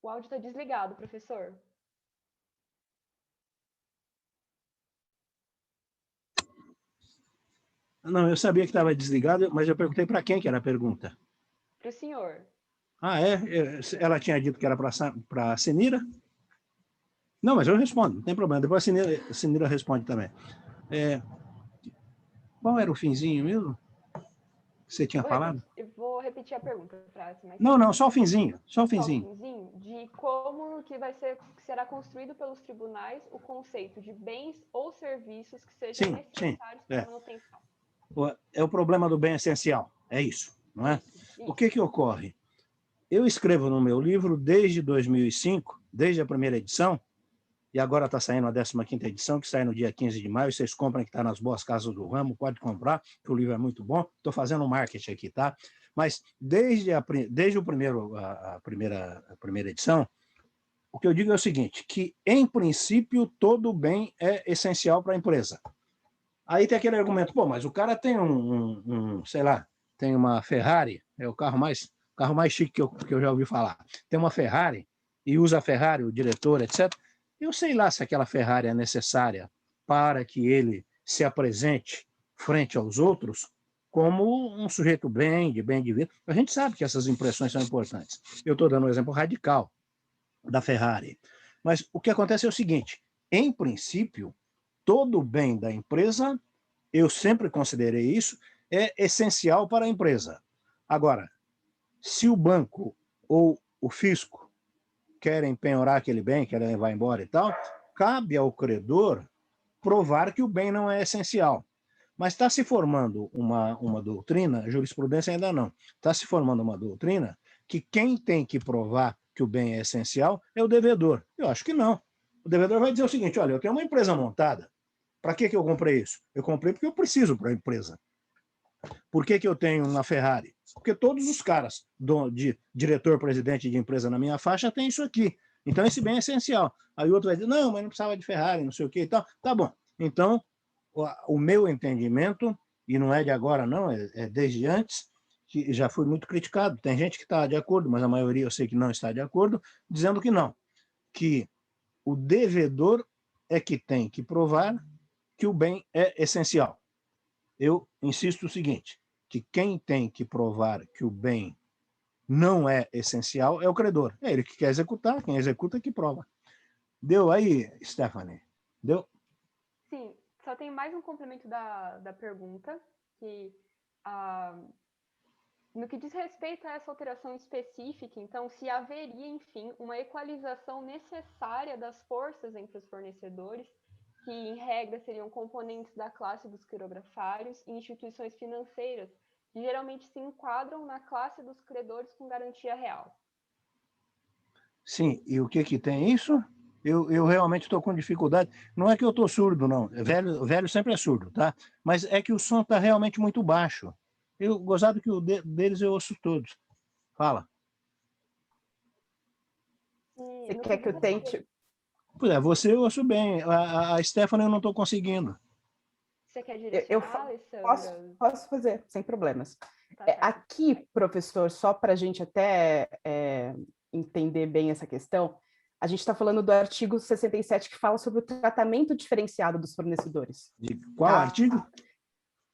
S6: O áudio está desligado, professor.
S3: Não, eu sabia que estava desligado, mas eu perguntei para quem que era a pergunta.
S6: Para o senhor.
S3: Ah, é? Ela tinha dito que era para a Sinira? Não, mas eu respondo, não tem problema. Depois a Sinira responde também. Qual era o finzinho mesmo que você tinha falado?
S6: Eu vou repetir a pergunta para ser mais
S3: Não, só o finzinho. Só o finzinho.
S6: De como que será construído pelos tribunais o conceito de bens ou serviços que sejam necessários para a manutenção.
S3: É o problema do bem essencial, é isso, não é? Isso. O que ocorre? Eu escrevo no meu livro desde 2005, desde a primeira edição, e agora está saindo a 15ª edição, que sai no dia 15 de maio, vocês compram, que está nas boas casas do ramo, pode comprar, que o livro é muito bom, estou fazendo um marketing aqui, tá? Mas desde a primeira edição, o que eu digo é o seguinte, que em princípio todo bem é essencial para a empresa. Aí tem aquele argumento, pô, mas o cara tem sei lá, tem uma Ferrari, é o carro mais carro mais chique que eu já ouvi falar, tem uma Ferrari e usa a Ferrari, o diretor, etc., eu sei lá se aquela Ferrari é necessária para que ele se apresente frente aos outros como um sujeito de bem de vida. A gente sabe que essas impressões são importantes. Eu estou dando um exemplo radical da Ferrari. Mas o que acontece é o seguinte, em princípio, todo o bem da empresa, eu sempre considerei isso, é essencial para a empresa. Agora, se o banco ou o fisco querem penhorar aquele bem, querem levar embora e tal, cabe ao credor provar que o bem não é essencial. Mas está se formando uma doutrina, a jurisprudência ainda não, está se formando uma doutrina que quem tem que provar que o bem é essencial é o devedor. Eu acho que não. O devedor vai dizer o seguinte, olha, eu tenho uma empresa montada, para que eu comprei isso? Eu comprei porque eu preciso para a empresa. Por que eu tenho uma Ferrari? Porque todos os caras, de diretor, presidente de empresa na minha faixa, têm isso aqui. Então, esse bem é essencial. Aí o outro vai dizer, não, mas não precisava de Ferrari, não sei o quê e tal. Tá bom. Então, o meu entendimento, e não é de agora não, é desde antes, que já foi muito criticado. Tem gente que está de acordo, mas a maioria eu sei que não está de acordo, dizendo que não. Que o devedor é que tem que provar que o bem é essencial. Eu insisto o seguinte, que quem tem que provar que o bem não é essencial é o credor. É ele que quer executar, quem executa é que prova. Deu aí, Stephanie? Deu?
S6: Sim, só tem mais um complemento da pergunta, que no que diz respeito a essa alteração específica, então, se haveria, enfim, uma equalização necessária das forças entre os fornecedores, que, em regra, seriam componentes da classe dos quirografários e instituições financeiras, que geralmente se enquadram na classe dos credores com garantia real.
S3: Sim, e o que tem isso? Eu realmente estou com dificuldade. Não é que eu estou surdo, não. Velho sempre é surdo, tá? Mas é que o som está realmente muito baixo. Eu, gozado que o deles eu ouço todos. Fala.
S2: Você quer que eu tente?
S3: Pois é, você eu ouço bem. A Stephanie eu não estou conseguindo.
S6: Você quer direcionar, Alessandra?
S2: Posso fazer, sem problemas.
S6: Tá
S2: Aqui, professor, só para a gente até entender bem essa questão, a gente está falando do artigo 67, que fala sobre o tratamento diferenciado dos fornecedores.
S3: De qual artigo?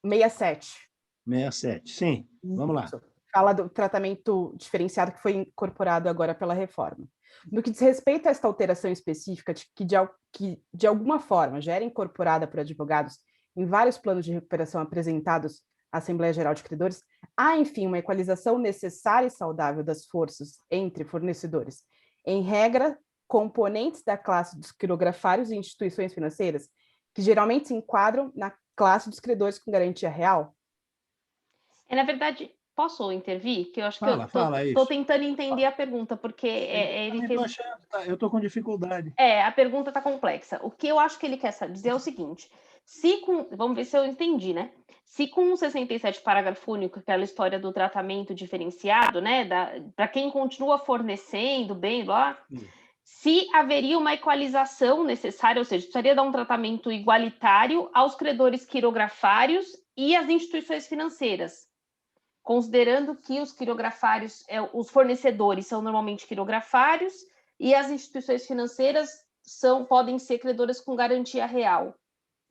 S2: 67.
S3: 67, sim. Vamos lá.
S2: Fala do tratamento diferenciado que foi incorporado agora pela reforma. No que diz respeito a esta alteração específica, que de alguma forma já era incorporada por advogados em vários planos de recuperação apresentados à Assembleia Geral de Credores, há, enfim, uma equalização necessária e saudável das forças entre fornecedores, em regra, componentes da classe dos quirografários e instituições financeiras, que geralmente se enquadram na classe dos credores com garantia real?
S4: Na verdade, posso intervir? Que eu acho que eu
S3: estou
S4: tentando entender a pergunta, porque ele fez...
S3: Eu estou com dificuldade.
S4: A pergunta está complexa. O que eu acho que ele quer dizer é o seguinte, vamos ver se eu entendi, né? Se com o 67 parágrafo único, aquela história do tratamento diferenciado, né, para quem continua fornecendo bem lá, se haveria uma equalização necessária, ou seja, precisaria dar um tratamento igualitário aos credores quirografários e às instituições financeiras, considerando que os quirografários, os fornecedores são normalmente quirografários e as instituições financeiras podem ser credoras com garantia real.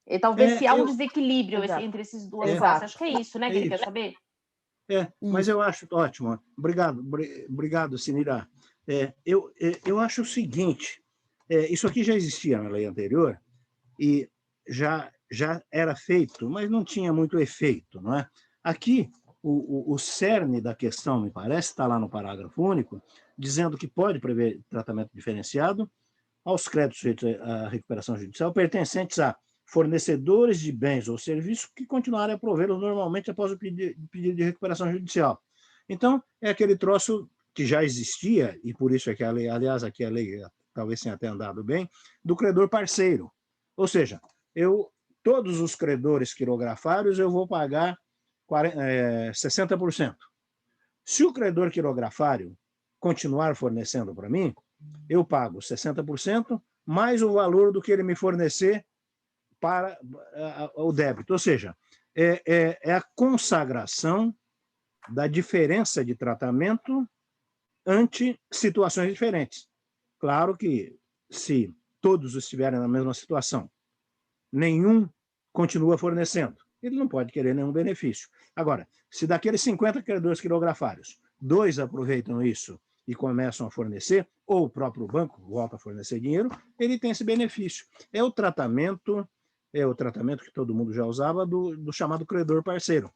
S4: E talvez se há um desequilíbrio entre esses duas classes. Acho que é isso, né, que ele quer saber?
S3: Mas eu acho ótimo. Obrigado, Sinira. Eu acho o seguinte, isso aqui já existia na lei anterior e já era feito, mas não tinha muito efeito, não é? Aqui, o cerne da questão, me parece, está lá no parágrafo único, dizendo que pode prever tratamento diferenciado aos créditos sujeitos à recuperação judicial pertencentes a fornecedores de bens ou serviços que continuarem a provê-los normalmente após o pedido de recuperação judicial. Então, é aquele troço que já existia, e por isso é que a lei, aliás, aqui a lei talvez tenha até andado bem, do credor parceiro. Ou seja, todos os credores quirografários eu vou pagar 60%. Se o credor quirografário continuar fornecendo para mim, eu pago 60% mais o valor do que ele me fornecer para o débito. Ou seja, é a consagração da diferença de tratamento ante situações diferentes. Claro que, se todos estiverem na mesma situação, nenhum continua fornecendo. Ele não pode querer nenhum benefício. Agora, se daqueles 50 credores quirografários, 2 aproveitam isso e começam a fornecer, ou o próprio banco volta a fornecer dinheiro, ele tem esse benefício. É o tratamento que todo mundo já usava do chamado credor parceiro.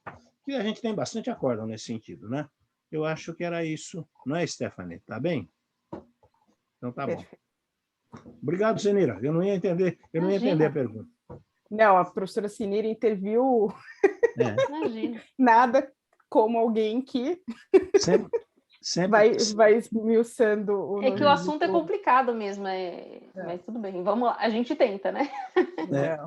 S3: E a gente tem bastante acórdão nesse sentido, né? Eu acho que era isso, não é, Stephanie? Tá bem? Então tá bom. Obrigado, Senira. Eu não ia entender a pergunta.
S2: Não, a professora Senira interviu
S4: Imagina.
S2: nada como alguém que vai esmiuçando o
S4: É que o assunto é complicado mesmo, mas tudo bem, vamos lá, a gente tenta, né?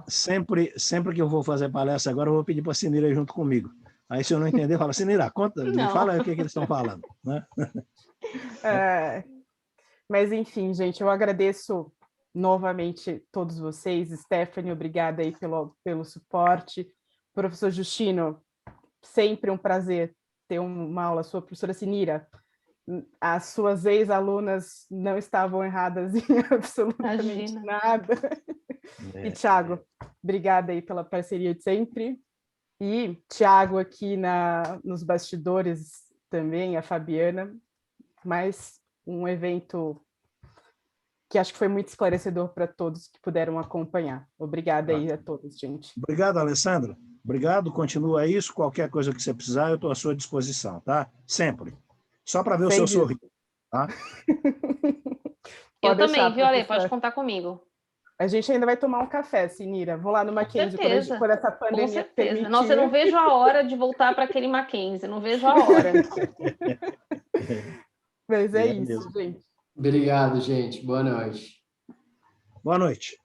S3: Sempre que eu vou fazer palestra agora, eu vou pedir para a Senira ir junto comigo. Aí, se eu não entender, fala, Senira, me fala aí o que eles estão falando. Né?
S2: Mas, enfim, gente, eu agradeço novamente todos vocês. Stephanie, obrigada aí pelo suporte. Professor Justino, sempre um prazer ter uma aula sua. Professora Senira, as suas ex-alunas não estavam erradas em absolutamente nada. E, Thiago, obrigada aí pela parceria de sempre. E Thiago aqui nos bastidores também, a Fabiana, mais um evento que acho que foi muito esclarecedor para todos que puderam acompanhar. Obrigada aí a todos, gente.
S3: Obrigado, Alessandra. Obrigado, continua isso. Qualquer coisa que você precisar, eu estou à sua disposição, tá? Sempre. Só para ver o seu sorriso, tá?
S4: Eu também, viu, Ale? Pode contar comigo.
S2: A gente ainda vai tomar um café, Senira. Vou lá no Mackenzie quando essa pandemia permitir.
S4: Nossa, eu não vejo a hora de voltar para aquele Mackenzie. Não vejo a hora.
S2: Mas é isso, gente.
S5: Obrigado, gente. Boa noite.
S3: Boa noite.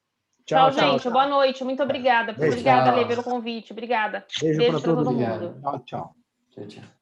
S4: Tchau, gente. Boa noite. Muito obrigada.
S5: Beijo,
S4: obrigada,
S5: tchau.
S4: Ale, pelo convite. Obrigada.
S3: Beijo para todo
S4: mundo.
S3: mundo. Tchau, tchau.
S5: Tchau, tchau.